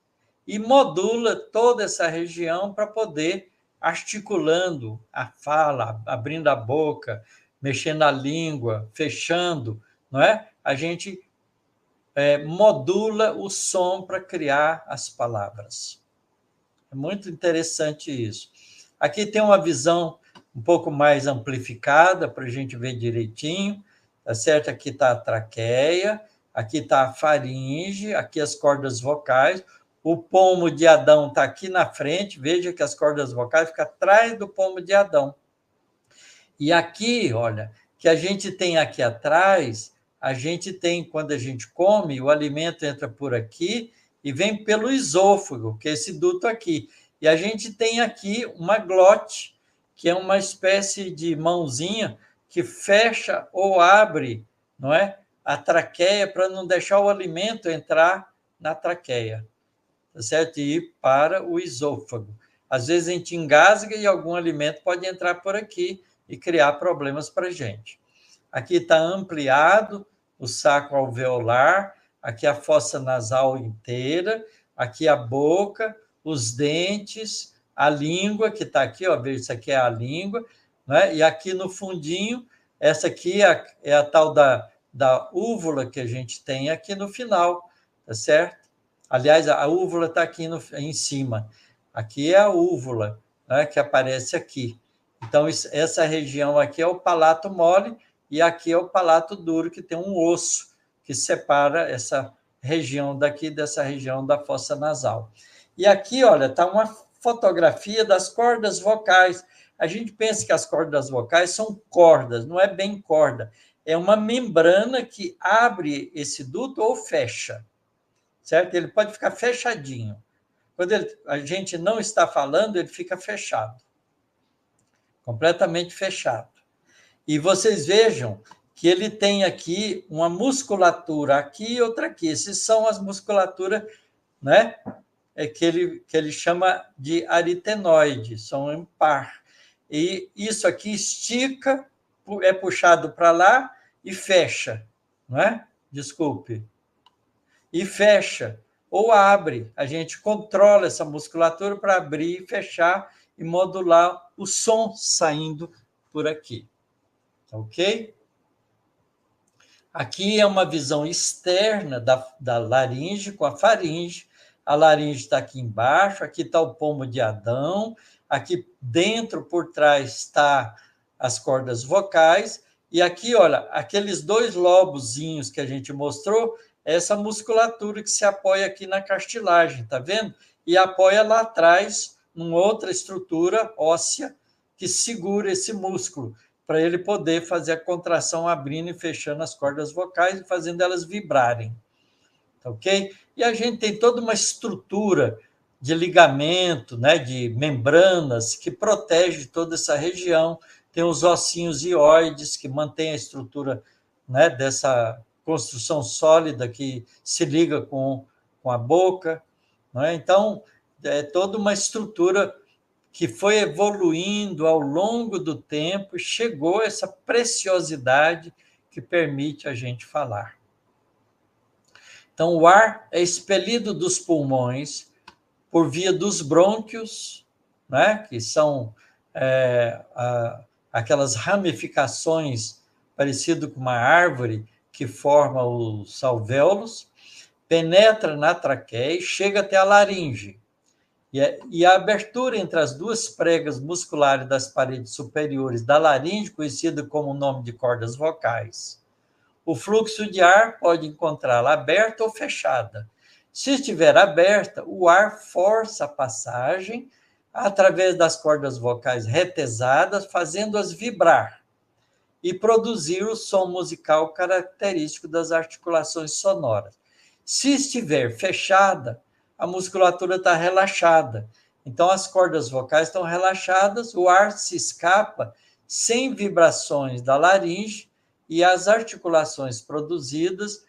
e modula toda essa região para poder articulando a fala, abrindo a boca, mexendo a língua, fechando, não é? A gente modula o som para criar as palavras. É muito interessante isso. Aqui tem uma visão um pouco mais amplificada para a gente ver direitinho, tá certo? Aqui está a traqueia, aqui está a faringe, aqui as cordas vocais. O pomo de Adão está aqui na frente, veja que as cordas vocais ficam atrás do pomo de Adão. E aqui, olha, que a gente tem aqui atrás, a gente tem, quando a gente come, o alimento entra por aqui e vem pelo esôfago, que é esse duto aqui. E a gente tem aqui uma glote, que é uma espécie de mãozinha que fecha ou abre, não é, a traqueia para não deixar o alimento entrar na traqueia. Tá certo? E ir para o esôfago. Às vezes a gente engasga e algum alimento pode entrar por aqui e criar problemas para a gente. Aqui está ampliado o saco alveolar, aqui a fossa nasal inteira, aqui a boca, os dentes, a língua, que está aqui, ó, veja, isso aqui é a língua, né? E aqui no fundinho, essa aqui é a tal da úvula que a gente tem aqui no final, tá certo? Aliás, a úvula está aqui em cima. Aqui é a úvula, né, que aparece aqui. Então, essa região aqui é o palato mole e aqui é o palato duro, que tem um osso que separa essa região daqui dessa região da fossa nasal. E aqui, olha, está uma fotografia das cordas vocais. A gente pensa que as cordas vocais são cordas, não é bem corda. É uma membrana que abre esse duto ou fecha, certo? Ele pode ficar fechadinho. Quando a gente não está falando, ele fica fechado. Completamente fechado. E vocês vejam que ele tem aqui uma musculatura aqui e outra aqui. Essas são as musculaturas, né, que ele chama de aritenoide, são em par. E isso aqui estica, é puxado para lá e fecha, não é? Desculpe. E fecha, ou abre. A gente controla essa musculatura para abrir e fechar e modular o som saindo por aqui. Ok? Aqui é uma visão externa da laringe com a faringe. A laringe está aqui embaixo, aqui está o pomo de Adão, aqui dentro, por trás, está as cordas vocais, e aqui, olha, aqueles dois lobozinhos que a gente mostrou, essa musculatura que se apoia aqui na cartilagem, tá vendo? E apoia lá atrás, numa outra estrutura óssea, que segura esse músculo, para ele poder fazer a contração abrindo e fechando as cordas vocais e fazendo elas vibrarem. Ok? E a gente tem toda uma estrutura de ligamento, né, de membranas que protege toda essa região. Tem os ossinhos ióides que mantêm a estrutura, né, dessa construção sólida que se liga com a boca. Né? Então, é toda uma estrutura que foi evoluindo ao longo do tempo, chegou a essa preciosidade que permite a gente falar. Então, o ar é expelido dos pulmões por via dos brônquios, né, que são aquelas ramificações parecido com uma árvore que forma os alvéolos, penetra na traqueia e chega até a laringe. E a abertura entre as duas pregas musculares das paredes superiores da laringe, conhecida como o nome de cordas vocais. O fluxo de ar pode encontrá-la aberta ou fechada. Se estiver aberta, o ar força a passagem através das cordas vocais retesadas, fazendo-as vibrar e produzir o som musical característico das articulações sonoras. Se estiver fechada, a musculatura está relaxada. Então, as cordas vocais estão relaxadas, o ar se escapa sem vibrações da laringe e as articulações produzidas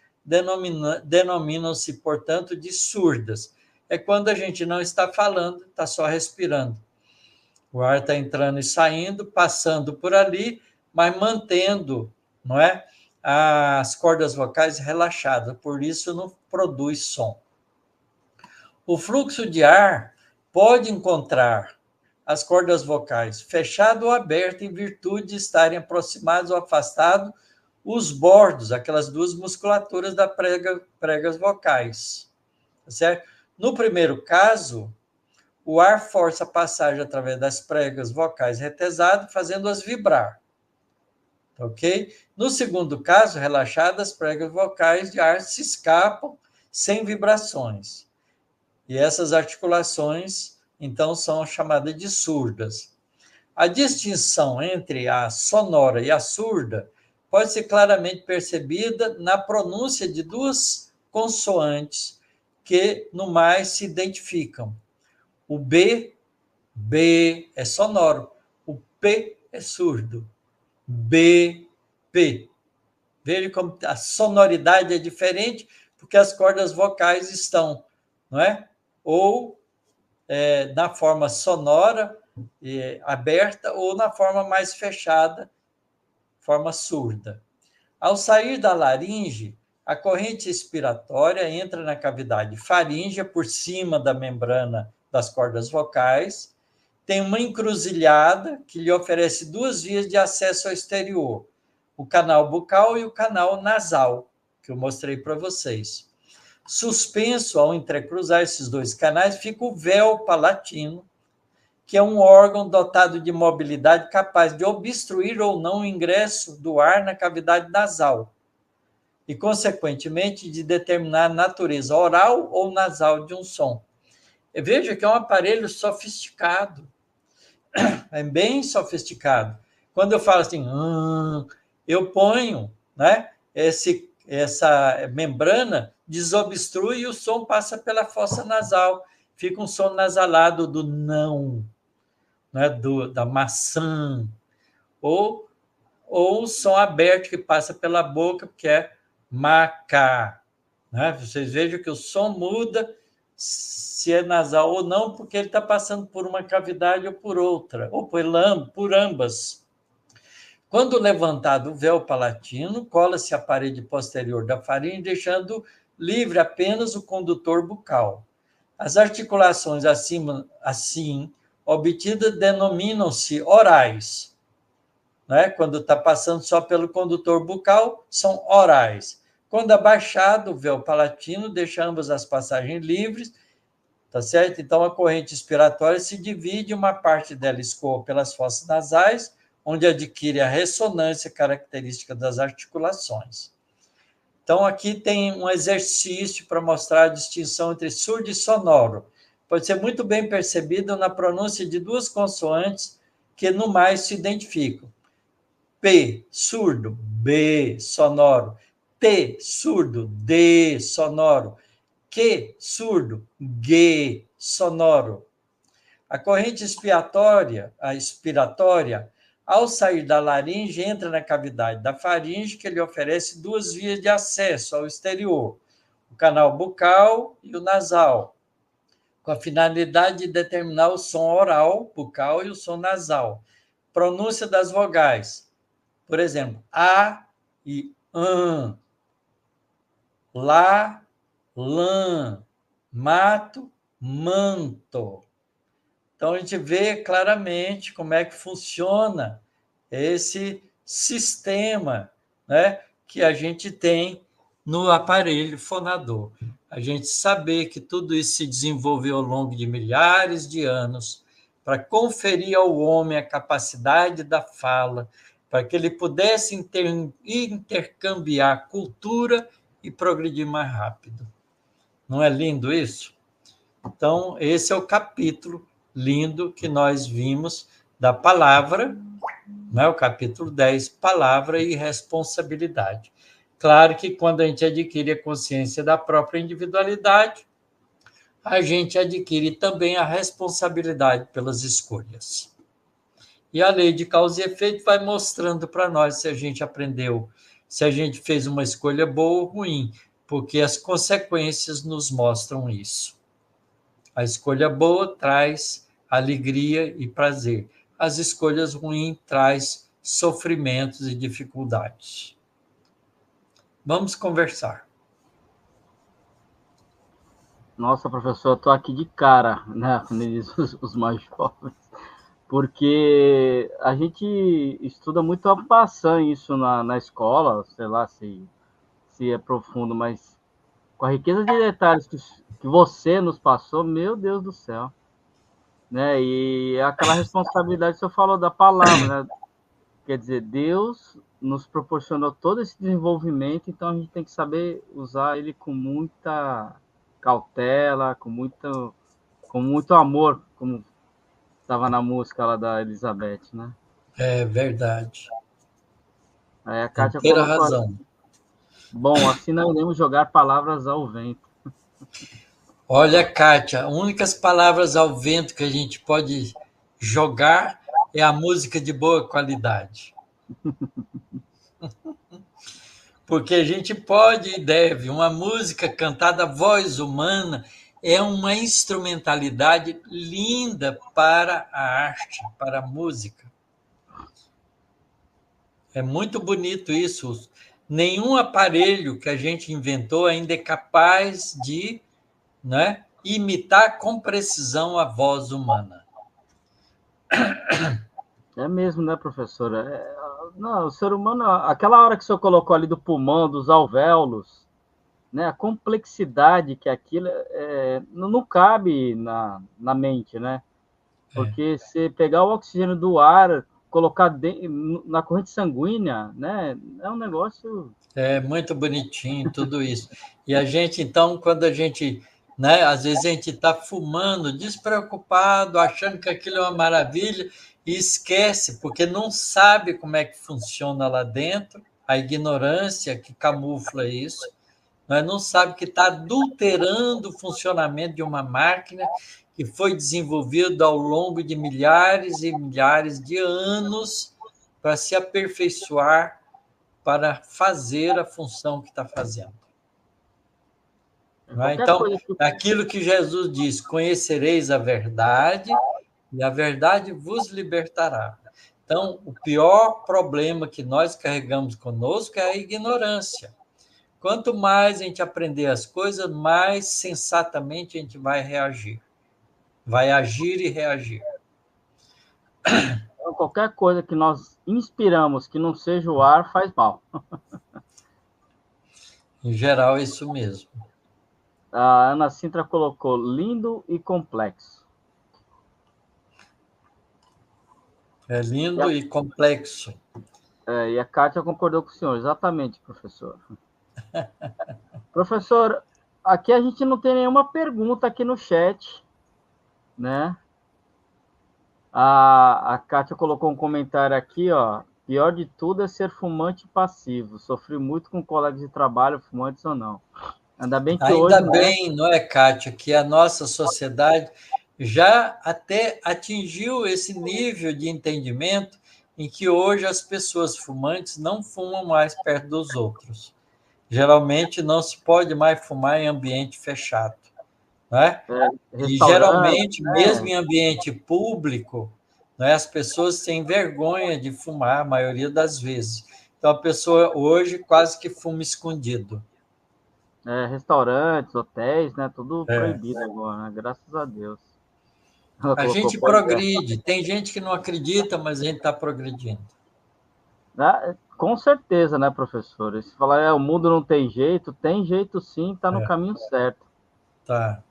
denominam-se, portanto, de surdas. É quando a gente não está falando, está só respirando. O ar está entrando e saindo, passando por ali, mas mantendo, não é, as cordas vocais relaxadas, por isso não produz som. O fluxo de ar pode encontrar as cordas vocais fechadas ou abertas em virtude de estarem aproximados ou afastados os bordos, aquelas duas musculaturas das pregas vocais. Certo? No primeiro caso, o ar força a passagem através das pregas vocais retesadas, fazendo-as vibrar. Ok? No segundo caso, relaxadas, as pregas vocais de ar se escapam sem vibrações. E essas articulações, então, são chamadas de surdas. A distinção entre a sonora e a surda pode ser claramente percebida na pronúncia de duas consoantes que, no mais, se identificam. O B é sonoro, o P é surdo. B, P. Veja como a sonoridade é diferente, porque as cordas vocais estão, não é? Ou na forma sonora, aberta, ou na forma mais fechada, forma surda. Ao sair da laringe, a corrente expiratória entra na cavidade faríngea por cima da membrana das cordas vocais, tem uma encruzilhada que lhe oferece duas vias de acesso ao exterior, o canal bucal e o canal nasal, que eu mostrei para vocês. Suspenso ao entrecruzar esses dois canais fica o véu palatino, que é um órgão dotado de mobilidade capaz de obstruir ou não o ingresso do ar na cavidade nasal e, consequentemente, de determinar a natureza oral ou nasal de um som. Veja que é um aparelho sofisticado, é bem sofisticado. Quando eu falo assim, eu ponho, né, essa membrana, desobstrui e o som passa pela fossa nasal. Fica um som nasalado do não, né, da maçã, ou o som aberto que passa pela boca, que é maca. Né? Vocês vejam que o som muda se é nasal ou não, porque ele está passando por uma cavidade ou por outra, ou por ambas. Quando levantado o véu palatino, cola-se a parede posterior da faringe, deixando livre apenas o condutor bucal. As articulações assim obtidas denominam-se orais. Né? Quando está passando só pelo condutor bucal, são orais. Quando abaixado o véu palatino, deixa ambas as passagens livres, tá certo? Então, a corrente expiratória se divide, uma parte dela escoa pelas fossas nasais, onde adquire a ressonância característica das articulações. Então, aqui tem um exercício para mostrar a distinção entre surdo e sonoro. Pode ser muito bem percebido na pronúncia de duas consoantes que, no mais, se identificam. P, surdo, B, sonoro. T, surdo, D, sonoro. Q, surdo, G, sonoro. A corrente expiratória, ao sair da laringe, entra na cavidade da faringe, que lhe oferece duas vias de acesso ao exterior, o canal bucal e o nasal, com a finalidade de determinar o som oral, bucal, e o som nasal. Pronúncia das vogais. Por exemplo, A e AN, lá, lã, mato, manto. Então, a gente vê claramente como é que funciona esse sistema, né, que a gente tem no aparelho fonador. A gente saber que tudo isso se desenvolveu ao longo de milhares de anos para conferir ao homem a capacidade da fala, para que ele pudesse intercambiar cultura e progredir mais rápido. Não é lindo isso? Então, esse é o capítulo lindo que nós vimos da palavra, né? O capítulo 10, palavra e responsabilidade. Claro que quando a gente adquire a consciência da própria individualidade, a gente adquire também a responsabilidade pelas escolhas. E a lei de causa e efeito vai mostrando para nós se a gente aprendeu, se a gente fez uma escolha boa ou ruim, porque as consequências nos mostram isso. A escolha boa traz alegria e prazer. As escolhas ruins traz sofrimentos e dificuldades. Vamos conversar. Nossa, professor, eu estou aqui de cara, né? Os mais jovens, porque a gente estuda muito a passar isso na escola, sei lá se é profundo, mas com a riqueza de detalhes que você nos passou, meu Deus do céu. Né? E aquela responsabilidade que você falou da palavra, né? Quer dizer, Deus nos proporcionou todo esse desenvolvimento, então a gente tem que saber usar ele com muita cautela, com muito amor, como estava na música lá da Elizabeth, né? É verdade. Aí a Kátia tem colocou razão. Assim, bom, assim não iremos jogar palavras ao vento. Olha, Kátia, únicas palavras ao vento que a gente pode jogar é a música de boa qualidade. Porque a gente pode e deve. Uma música cantada à voz humana é uma instrumentalidade linda para a arte, para a música. É muito bonito isso. Nenhum aparelho que a gente inventou ainda é capaz de, né, imitar com precisão a voz humana. É mesmo, né, professora? Não, o ser humano, aquela hora que o senhor colocou ali do pulmão, dos alvéolos, né, a complexidade que aquilo não cabe na mente, né? Porque se pegar o oxigênio do ar, colocar na corrente sanguínea, né? É um negócio... É muito bonitinho tudo isso. E a gente, então, quando a gente, né, às vezes a gente está fumando, despreocupado, achando que aquilo é uma maravilha, e esquece, porque não sabe como é que funciona lá dentro, a ignorância que camufla isso, nós não sabe que está adulterando o funcionamento de uma máquina que foi desenvolvida ao longo de milhares e milhares de anos para se aperfeiçoar, para fazer a função que está fazendo. Então, aquilo que Jesus diz, conhecereis a verdade, e a verdade vos libertará. Então, o pior problema que nós carregamos conosco é a ignorância. Quanto mais a gente aprender as coisas, mais sensatamente a gente vai reagir. Vai agir e reagir. Então, qualquer coisa que nós inspiramos que não seja o ar, faz mal. Em geral, é isso mesmo. A Ana Sintra colocou lindo e complexo. É lindo e complexo. E a Kátia concordou com o senhor, exatamente, professor. Professor, aqui a gente não tem nenhuma pergunta aqui no chat, né? A Kátia colocou um comentário aqui, ó. Pior de tudo é ser fumante passivo. Sofri muito com colegas de trabalho, fumantes ou não. Ainda bem que hoje... Ainda bem, não é, Kátia, que a nossa sociedade já até atingiu esse nível de entendimento em que hoje as pessoas fumantes não fumam mais perto dos outros. Geralmente não se pode mais fumar em ambiente fechado, né? E geralmente, mesmo em ambiente público, né, as pessoas têm vergonha de fumar, a maioria das vezes. Então, a pessoa hoje quase que fuma escondido. Restaurantes, hotéis, né? Tudo proibido agora, né? Graças a Deus. A gente progride. Tem gente que não acredita, mas a gente está progredindo. Com certeza, né, professor? Se falar, o mundo não tem jeito sim, está no caminho certo. Tá.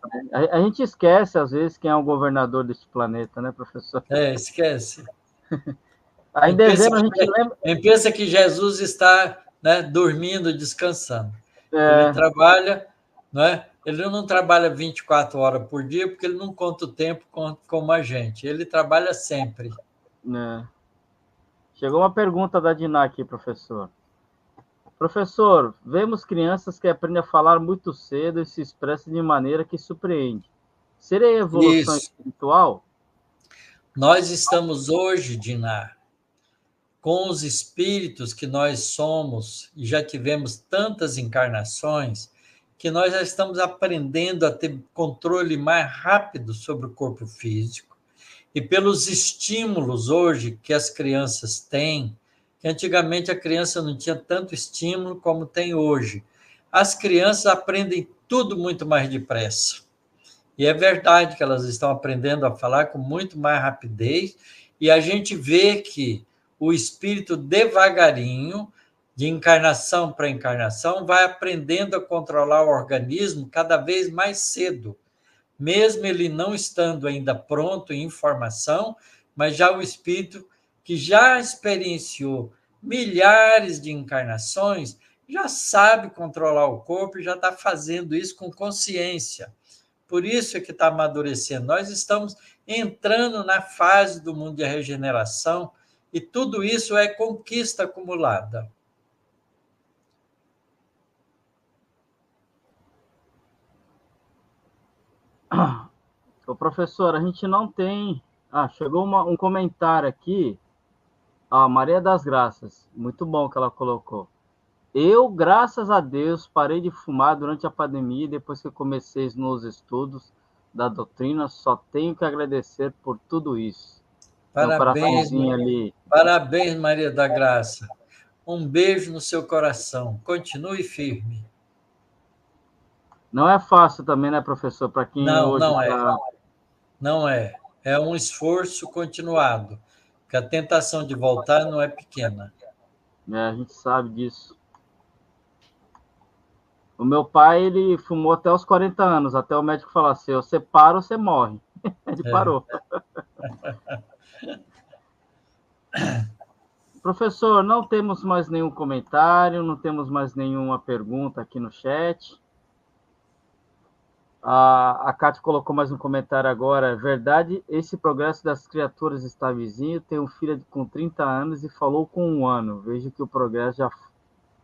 A gente esquece, às vezes, quem é o governador deste planeta, né, professor? Esquece. Aí em dezembro a gente lembra... A gente pensa que Jesus está, né, dormindo, descansando. Ele trabalha, né? Ele não trabalha 24 horas por dia, porque ele não conta o tempo como a gente. Ele trabalha sempre. Chegou uma pergunta da Diná aqui, professor. Professor, vemos crianças que aprendem a falar muito cedo e se expressam de maneira que surpreende. Seria evolução espiritual? Nós estamos hoje, Diná, com os espíritos que nós somos e já tivemos tantas encarnações, que nós já estamos aprendendo a ter controle mais rápido sobre o corpo físico. E pelos estímulos hoje que as crianças têm, que antigamente a criança não tinha tanto estímulo como tem hoje. As crianças aprendem tudo muito mais depressa. E é verdade que elas estão aprendendo a falar com muito mais rapidez, e a gente vê que o espírito devagarinho, de encarnação para encarnação, vai aprendendo a controlar o organismo cada vez mais cedo, mesmo ele não estando ainda pronto em informação, mas já o espírito que já experienciou milhares de encarnações, já sabe controlar o corpo e já está fazendo isso com consciência. Por isso é que está amadurecendo. Nós estamos entrando na fase do mundo de regeneração e tudo isso é conquista acumulada. Ô, professor, a gente não tem... chegou um comentário aqui. Maria das Graças. Muito bom que ela colocou. Eu, graças a Deus, parei de fumar durante a pandemia, depois que eu comecei nos estudos da doutrina, só tenho que agradecer por tudo isso. Parabéns, ali. Parabéns, Maria da Graça. Um beijo no seu coração. Continue firme. Não é fácil também, né, professor? Para quem hoje Não é. É um esforço continuado, porque a tentação de voltar não é pequena. A gente sabe disso. O meu pai, ele fumou até os 40 anos, até o médico falar assim, você para ou você morre. Ele parou. Professor, não temos mais nenhum comentário, não temos mais nenhuma pergunta aqui no chat. A Cátia colocou mais um comentário agora. É verdade, esse progresso das criaturas está vizinho. Tenho um filho com 30 anos e falou com 1 ano. Vejo que o progresso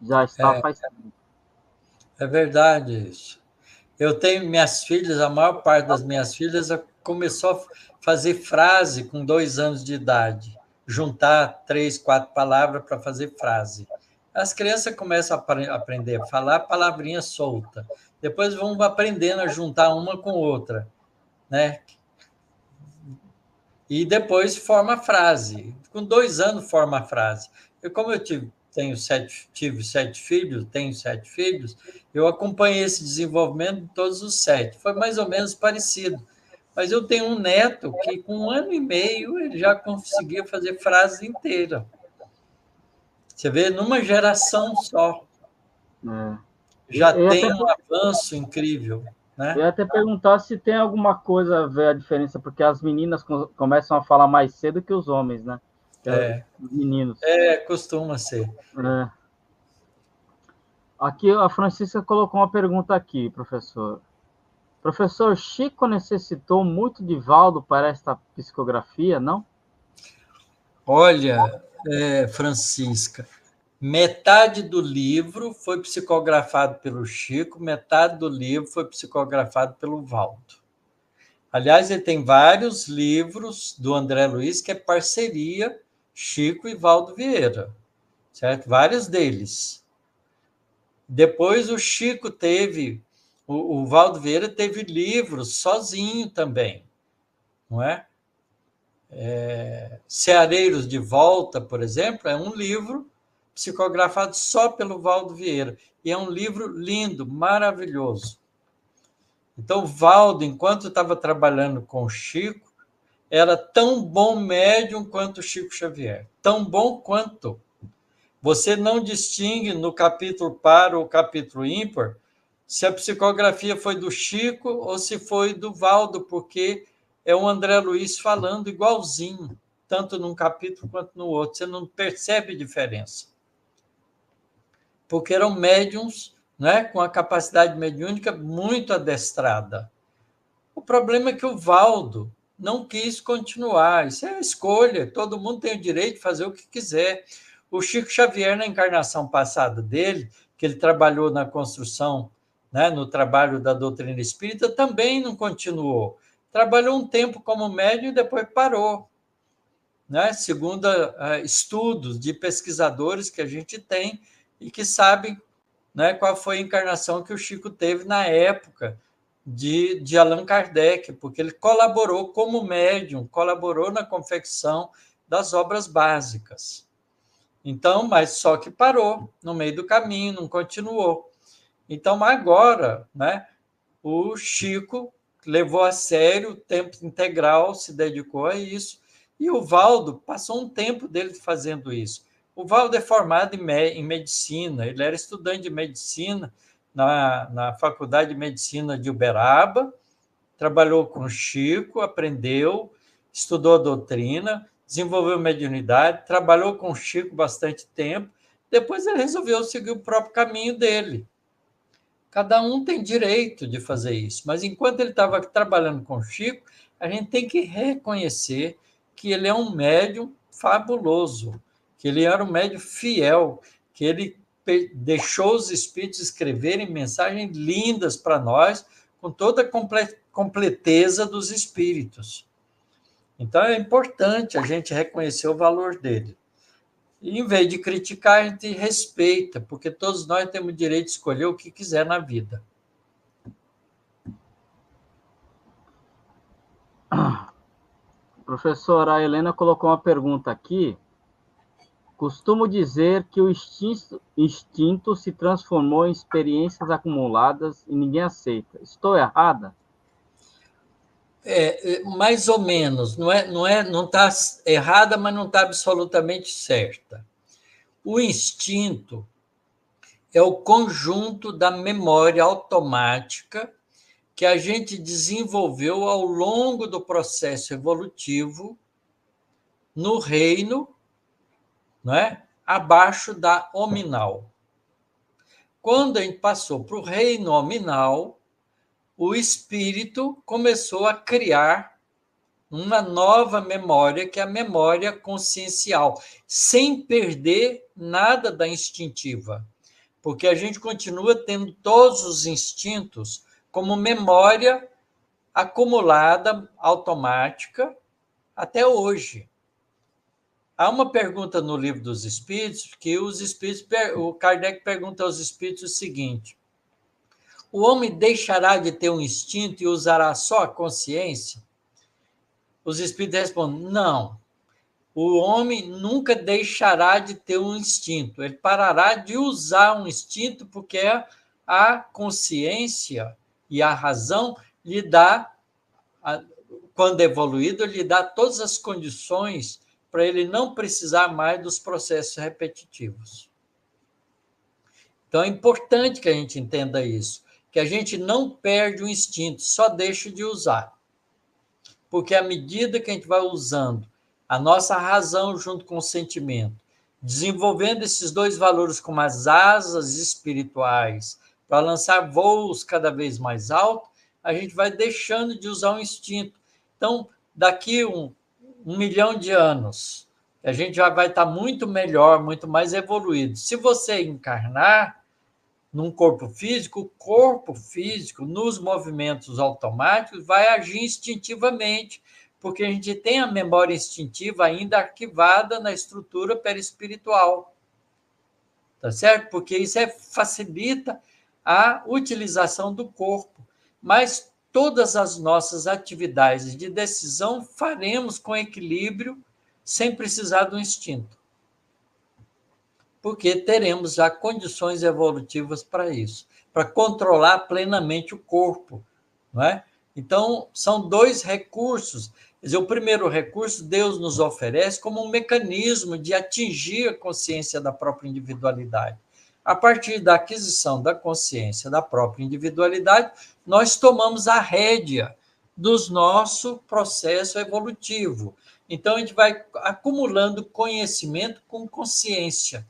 já está faz tempo. É verdade isso. Eu tenho minhas filhas, a maior parte das minhas filhas começou a fazer frase com 2 anos de idade. Juntar 3, 4 palavras para fazer frase. As crianças começam a aprender a falar palavrinha solta. Depois vão aprendendo a juntar uma com outra, né? E depois forma a frase. Com 2 anos forma a frase. Como eu tive 7 filhos, tenho 7 filhos, eu acompanhei esse desenvolvimento de todos os 7. Foi mais ou menos parecido. Mas eu tenho um neto que, com 1 ano e meio, ele já conseguia fazer frase inteira. Você vê, numa geração só. Já tem um avanço incrível. Né? Eu ia até perguntar se tem alguma coisa a ver a diferença, porque as meninas começam a falar mais cedo que os homens, né? Os meninos. Costuma ser. Aqui a Francisca colocou uma pergunta aqui, professor. Professor, Chico necessitou muito de Valdo para esta psicografia, não? Olha, Francisca, metade do livro foi psicografado pelo Chico, metade do livro foi psicografado pelo Valdo. Aliás, ele tem vários livros do André Luiz que é parceria Chico e Valdo Vieira, certo? Vários deles. Depois o Chico teve, o Valdo Vieira teve livros sozinho também, não é? Ceareiros de Volta, por exemplo, é um livro psicografado só pelo Valdo Vieira. E é um livro lindo, maravilhoso. Então, o Valdo, enquanto estava trabalhando com o Chico, era tão bom médium quanto o Chico Xavier. Tão bom quanto. Você não distingue no capítulo par ou capítulo ímpar se a psicografia foi do Chico ou se foi do Valdo, porque é o André Luiz falando igualzinho, tanto num capítulo quanto no outro. Você não percebe diferença. Porque eram médiums, né, com a capacidade mediúnica muito adestrada. O problema é que o Valdo não quis continuar. Isso é a escolha. Todo mundo tem o direito de fazer o que quiser. O Chico Xavier, na encarnação passada dele, que ele trabalhou na construção, né, no trabalho da doutrina espírita, também não continuou. Trabalhou um tempo como médium e depois parou. Né? Segundo estudos de pesquisadores que a gente tem e que sabem, né, qual foi a encarnação que o Chico teve na época de Allan Kardec, porque ele colaborou como médium, colaborou na confecção das obras básicas. Então, mas só que parou no meio do caminho, não continuou. Então, agora, né, o Chico levou a sério o tempo integral, se dedicou a isso, e o Valdo passou um tempo dele fazendo isso. O Valdo é formado em medicina, ele era estudante de medicina na Faculdade de Medicina de Uberaba, trabalhou com o Chico, aprendeu, estudou a doutrina, desenvolveu mediunidade, trabalhou com o Chico bastante tempo, depois ele resolveu seguir o próprio caminho dele. Cada um tem direito de fazer isso, mas enquanto ele estava trabalhando com o Chico, a gente tem que reconhecer que ele é um médium fabuloso, que ele era um médium fiel, que ele deixou os espíritos escreverem mensagens lindas para nós, com toda a completeza dos espíritos. Então, é importante a gente reconhecer o valor dele. E, em vez de criticar, a gente respeita, porque todos nós temos o direito de escolher o que quiser na vida. Professora, a Helena colocou uma pergunta aqui. Costumo dizer que o instinto se transformou em experiências acumuladas e ninguém aceita. Estou errada? Mais ou menos. Não está errada, mas não está absolutamente certa. O instinto é o conjunto da memória automática que a gente desenvolveu ao longo do processo evolutivo no reino, não é? Abaixo da hominal. Quando a gente passou para o reino hominal, o espírito começou a criar uma nova memória, que é a memória consciencial, sem perder nada da instintiva, porque a gente continua tendo todos os instintos como memória acumulada, automática, até hoje. Há uma pergunta no Livro dos Espíritos, que o Kardec pergunta aos espíritos o seguinte: o homem deixará de ter um instinto e usará só a consciência? Os espíritos respondem: não. O homem nunca deixará de ter um instinto. Ele parará de usar um instinto porque a consciência e a razão lhe dá, quando evoluído, lhe dá todas as condições para ele não precisar mais dos processos repetitivos. Então, é importante que a gente entenda isso, que a gente não perde o instinto, só deixa de usar. Porque à medida que a gente vai usando a nossa razão junto com o sentimento, desenvolvendo esses dois valores como as asas espirituais para lançar voos cada vez mais altos, a gente vai deixando de usar o instinto. Então, daqui um milhão de anos, a gente já vai estar muito melhor, muito mais evoluído. Se você encarnar num corpo físico, o corpo físico, nos movimentos automáticos, vai agir instintivamente, porque a gente tem a memória instintiva ainda arquivada na estrutura perispiritual. Tá certo? Porque isso facilita a utilização do corpo. Mas todas as nossas atividades de decisão faremos com equilíbrio, sem precisar do instinto. Porque teremos já condições evolutivas para isso, para controlar plenamente o corpo, não é? Então, são dois recursos. Quer dizer, o primeiro recurso Deus nos oferece como um mecanismo de atingir a consciência da própria individualidade. A partir da aquisição da consciência da própria individualidade, nós tomamos a rédea do nosso processo evolutivo. Então, a gente vai acumulando conhecimento com consciência.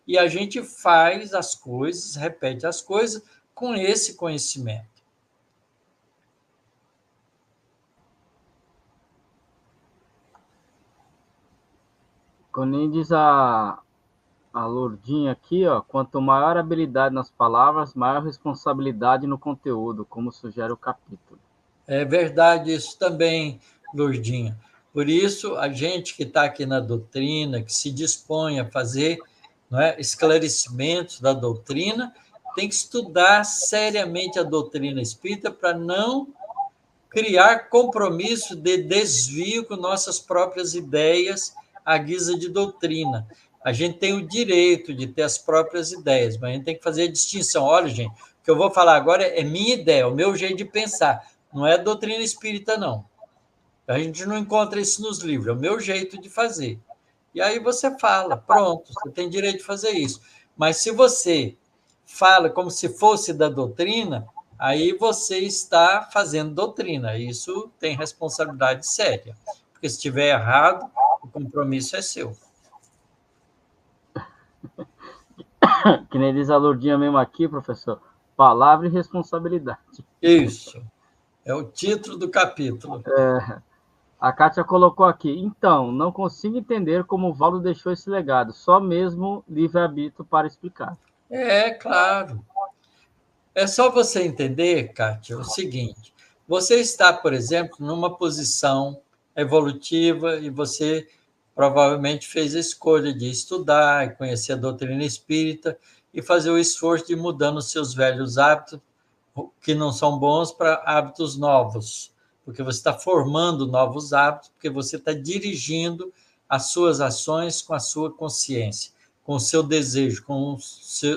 E a gente faz as coisas, repete as coisas com esse conhecimento. Quando diz a Lourdinha aqui, ó, quanto maior habilidade nas palavras, maior responsabilidade no conteúdo, como sugere o capítulo. É verdade isso também, Lourdinha. Por isso, a gente que está aqui na doutrina, que se dispõe a fazer, não é, esclarecimentos da doutrina, tem que estudar seriamente a doutrina espírita para não criar compromisso de desvio com nossas próprias ideias à guisa de doutrina. A gente tem o direito de ter as próprias ideias, mas a gente tem que fazer a distinção. Olha, gente, o que eu vou falar agora é minha ideia, o meu jeito de pensar. Não é doutrina espírita, não. A gente não encontra isso nos livros, é o meu jeito de fazer. E aí você fala, pronto, você tem direito de fazer isso. Mas se você fala como se fosse da doutrina, aí você está fazendo doutrina. Isso tem responsabilidade séria. Porque se estiver errado, o compromisso é seu. Que nem diz a Lourdinha mesmo aqui, professor, palavra e responsabilidade. Isso. É o título do capítulo. A Kátia colocou aqui, então, não consigo entender como o Valdo deixou esse legado, só mesmo livre-arbítrio para explicar. É, claro. É só você entender, Kátia, o seguinte, você está, por exemplo, numa posição evolutiva e você provavelmente fez a escolha de estudar e conhecer a doutrina espírita e fazer o esforço de ir mudando os seus velhos hábitos, que não são bons, para hábitos novos, porque você está formando novos hábitos, porque você está dirigindo as suas ações com a sua consciência, com o seu desejo, com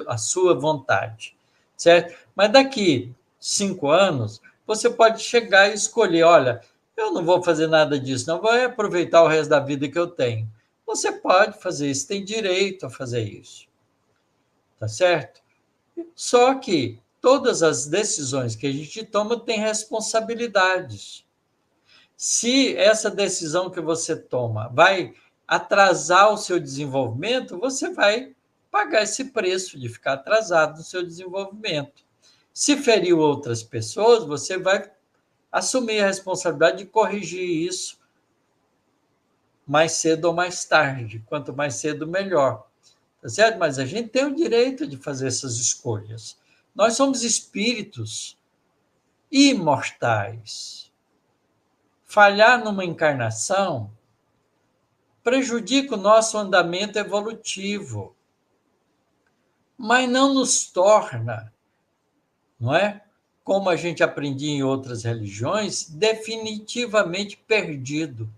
a sua vontade, certo? Mas daqui 5 anos, você pode chegar e escolher, olha, eu não vou fazer nada disso, não vou aproveitar o resto da vida que eu tenho. Você pode fazer isso, tem direito a fazer isso, tá certo? Só que todas as decisões que a gente toma têm responsabilidades. Se essa decisão que você toma vai atrasar o seu desenvolvimento, você vai pagar esse preço de ficar atrasado no seu desenvolvimento. Se feriu outras pessoas, você vai assumir a responsabilidade de corrigir isso mais cedo ou mais tarde. Quanto mais cedo, melhor. Tá certo? Mas a gente tem o direito de fazer essas escolhas. Nós somos espíritos imortais. Falhar numa encarnação prejudica o nosso andamento evolutivo, mas não nos torna, não é? Como a gente aprendia em outras religiões, definitivamente perdido.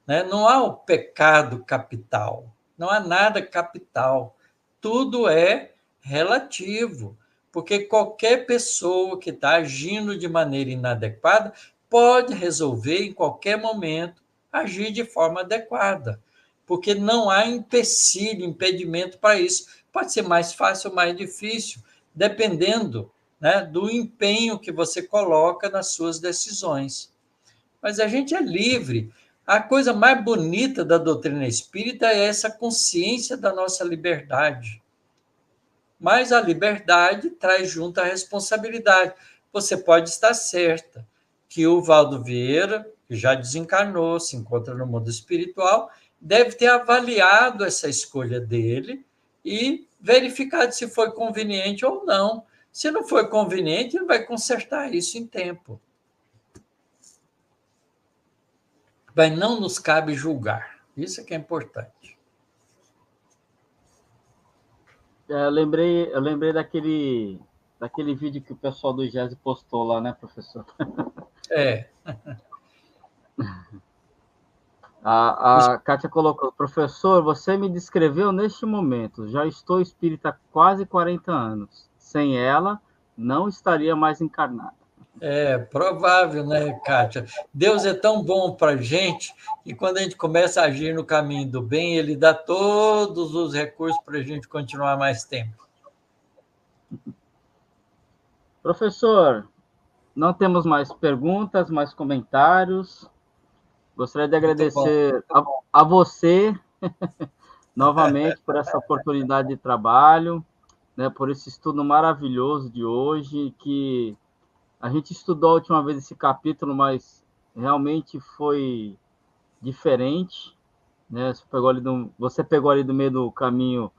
Né? Não há o pecado capital, não há nada capital. Tudo é relativo, porque qualquer pessoa que está agindo de maneira inadequada pode resolver, em qualquer momento, agir de forma adequada, porque não há empecilho, impedimento para isso. Pode ser mais fácil ou mais difícil, dependendo, né, do empenho que você coloca nas suas decisões. Mas a gente é livre. A coisa mais bonita da doutrina espírita é essa consciência da nossa liberdade. Mas a liberdade traz junto a responsabilidade. Você pode estar certa que o Valdo Vieira, que já desencarnou, se encontra no mundo espiritual, deve ter avaliado essa escolha dele e verificado se foi conveniente ou não. Se não foi conveniente, ele vai consertar isso em tempo. Mas não nos cabe julgar. Isso é que é importante. Eu lembrei daquele vídeo que o pessoal do GES postou lá, né, professor? É. A Kátia colocou: professor, você me descreveu neste momento. Já estou espírita há quase 40 anos. Sem ela, não estaria mais encarnada. É provável, né, Kátia? Deus é tão bom para a gente que quando a gente começa a agir no caminho do bem, ele dá todos os recursos para a gente continuar mais tempo. Professor, não temos mais perguntas, mais comentários. Gostaria de agradecer a você novamente por essa oportunidade de trabalho, né, por esse estudo maravilhoso de hoje, que a gente estudou a última vez esse capítulo, mas realmente foi diferente, né? Você pegou ali do meio do caminho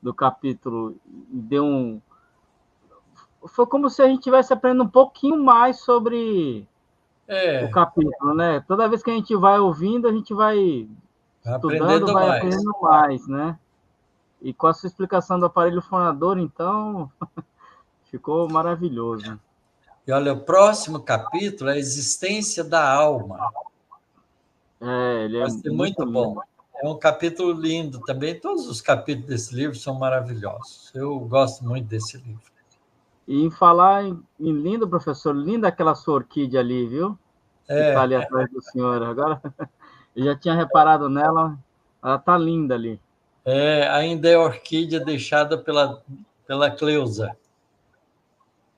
do capítulo e deu foi como se a gente estivesse aprendendo um pouquinho mais sobre o capítulo, né? Toda vez que a gente vai ouvindo, a gente vai estudando, vai aprendendo mais, né? E com a sua explicação do aparelho fonador, então, ficou maravilhoso. E olha, o próximo capítulo é a existência da alma. Ele vai ser muito bom. É um capítulo lindo também. Todos os capítulos desse livro são maravilhosos. Eu gosto muito desse livro. E em falar em lindo, professor, linda aquela sua orquídea ali, viu? Que está ali atrás do senhor. Agora, eu já tinha reparado nela, ela está linda ali. Ainda é orquídea deixada pela Cleusa.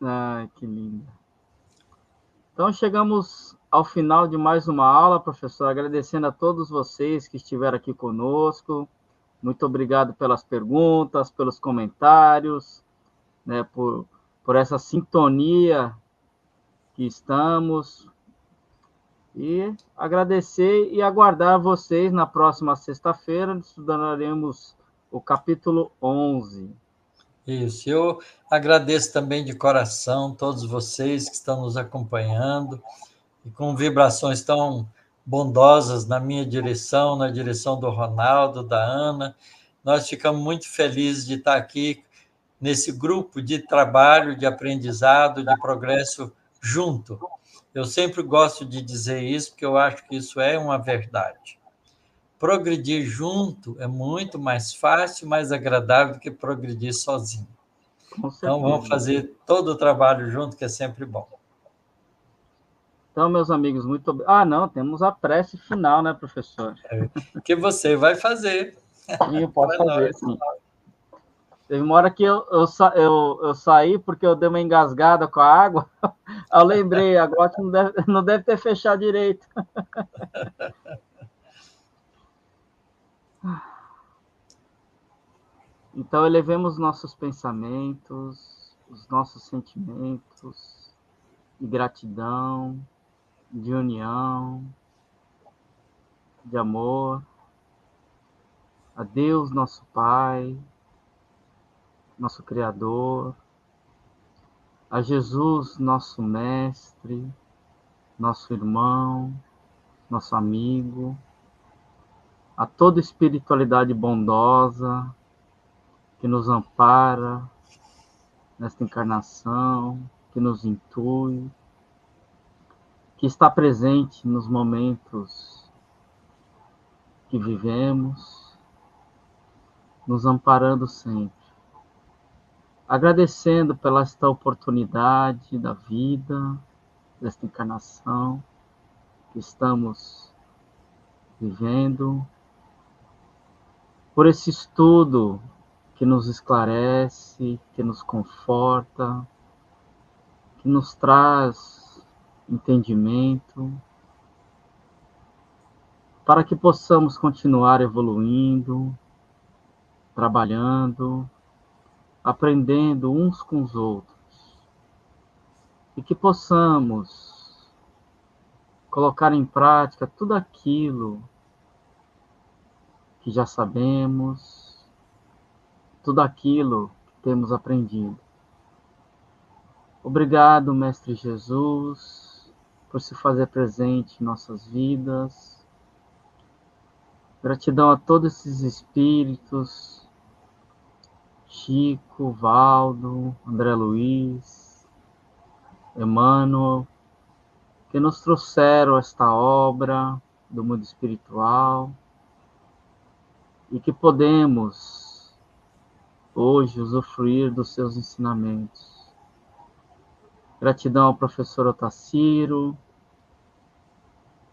Ai, que linda. Então, chegamos ao final de mais uma aula, professor, agradecendo a todos vocês que estiveram aqui conosco. Muito obrigado pelas perguntas, pelos comentários, né, por essa sintonia que estamos. E agradecer e aguardar vocês na próxima sexta-feira, estudaremos o capítulo 11. Isso, eu agradeço também de coração todos vocês que estão nos acompanhando e com vibrações tão bondosas na minha direção, na direção do Ronaldo, da Ana. Nós ficamos muito felizes de estar aqui nesse grupo de trabalho, de aprendizado, de progresso junto. Eu sempre gosto de dizer isso, porque eu acho que isso é uma verdade. Progredir junto é muito mais fácil, mais agradável do que progredir sozinho. Então, vamos fazer todo o trabalho junto, que é sempre bom. Então, meus amigos, muito obrigado. Não, temos a prece final, né, professor? Que você vai fazer. Sim, eu posso fazer, sim. Teve uma hora que eu saí porque eu dei uma engasgada com a água. Eu lembrei, a glote não deve ter fechado direito. Então, elevemos nossos pensamentos, os nossos sentimentos de gratidão, de união, de amor, a Deus, nosso Pai, nosso Criador, a Jesus, nosso Mestre, nosso irmão, nosso amigo, a toda espiritualidade bondosa que nos ampara nesta encarnação, que nos intui, que está presente nos momentos que vivemos, nos amparando sempre. Agradecendo pela esta oportunidade da vida, desta encarnação que estamos vivendo, por esse estudo que nos esclarece, que nos conforta, que nos traz entendimento, para que possamos continuar evoluindo, trabalhando, aprendendo uns com os outros, e que possamos colocar em prática tudo aquilo que já sabemos, tudo aquilo que temos aprendido. Obrigado, Mestre Jesus, por se fazer presente em nossas vidas. Gratidão a todos esses espíritos, Chico, Valdo, André Luiz, Emmanuel, que nos trouxeram esta obra do mundo espiritual e que podemos hoje usufruir dos seus ensinamentos. Gratidão ao professor Otacílio,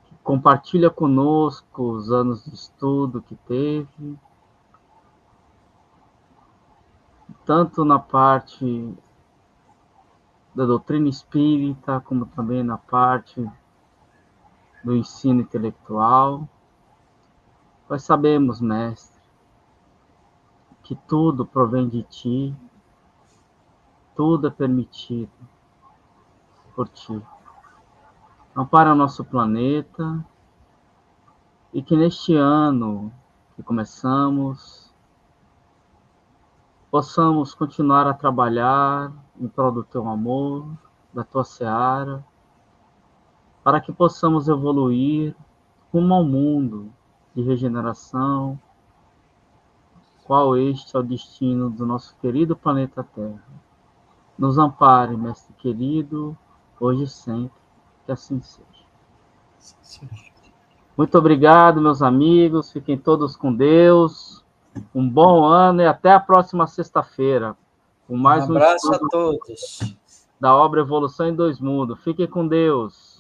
que compartilha conosco os anos de estudo que teve, tanto na parte da doutrina espírita, como também na parte do ensino intelectual. Nós sabemos, mestre, que tudo provém de ti, tudo é permitido por ti. Ampara o nosso planeta e que neste ano que começamos, possamos continuar a trabalhar em prol do teu amor, da tua seara, para que possamos evoluir rumo ao mundo de regeneração, qual este é o destino do nosso querido planeta Terra. Nos ampare, mestre querido, hoje e sempre, que assim seja. Muito obrigado, meus amigos, fiquem todos com Deus, um bom ano e até a próxima sexta-feira, com mais um abraço a todos da obra Evolução em Dois Mundos. Fiquem com Deus.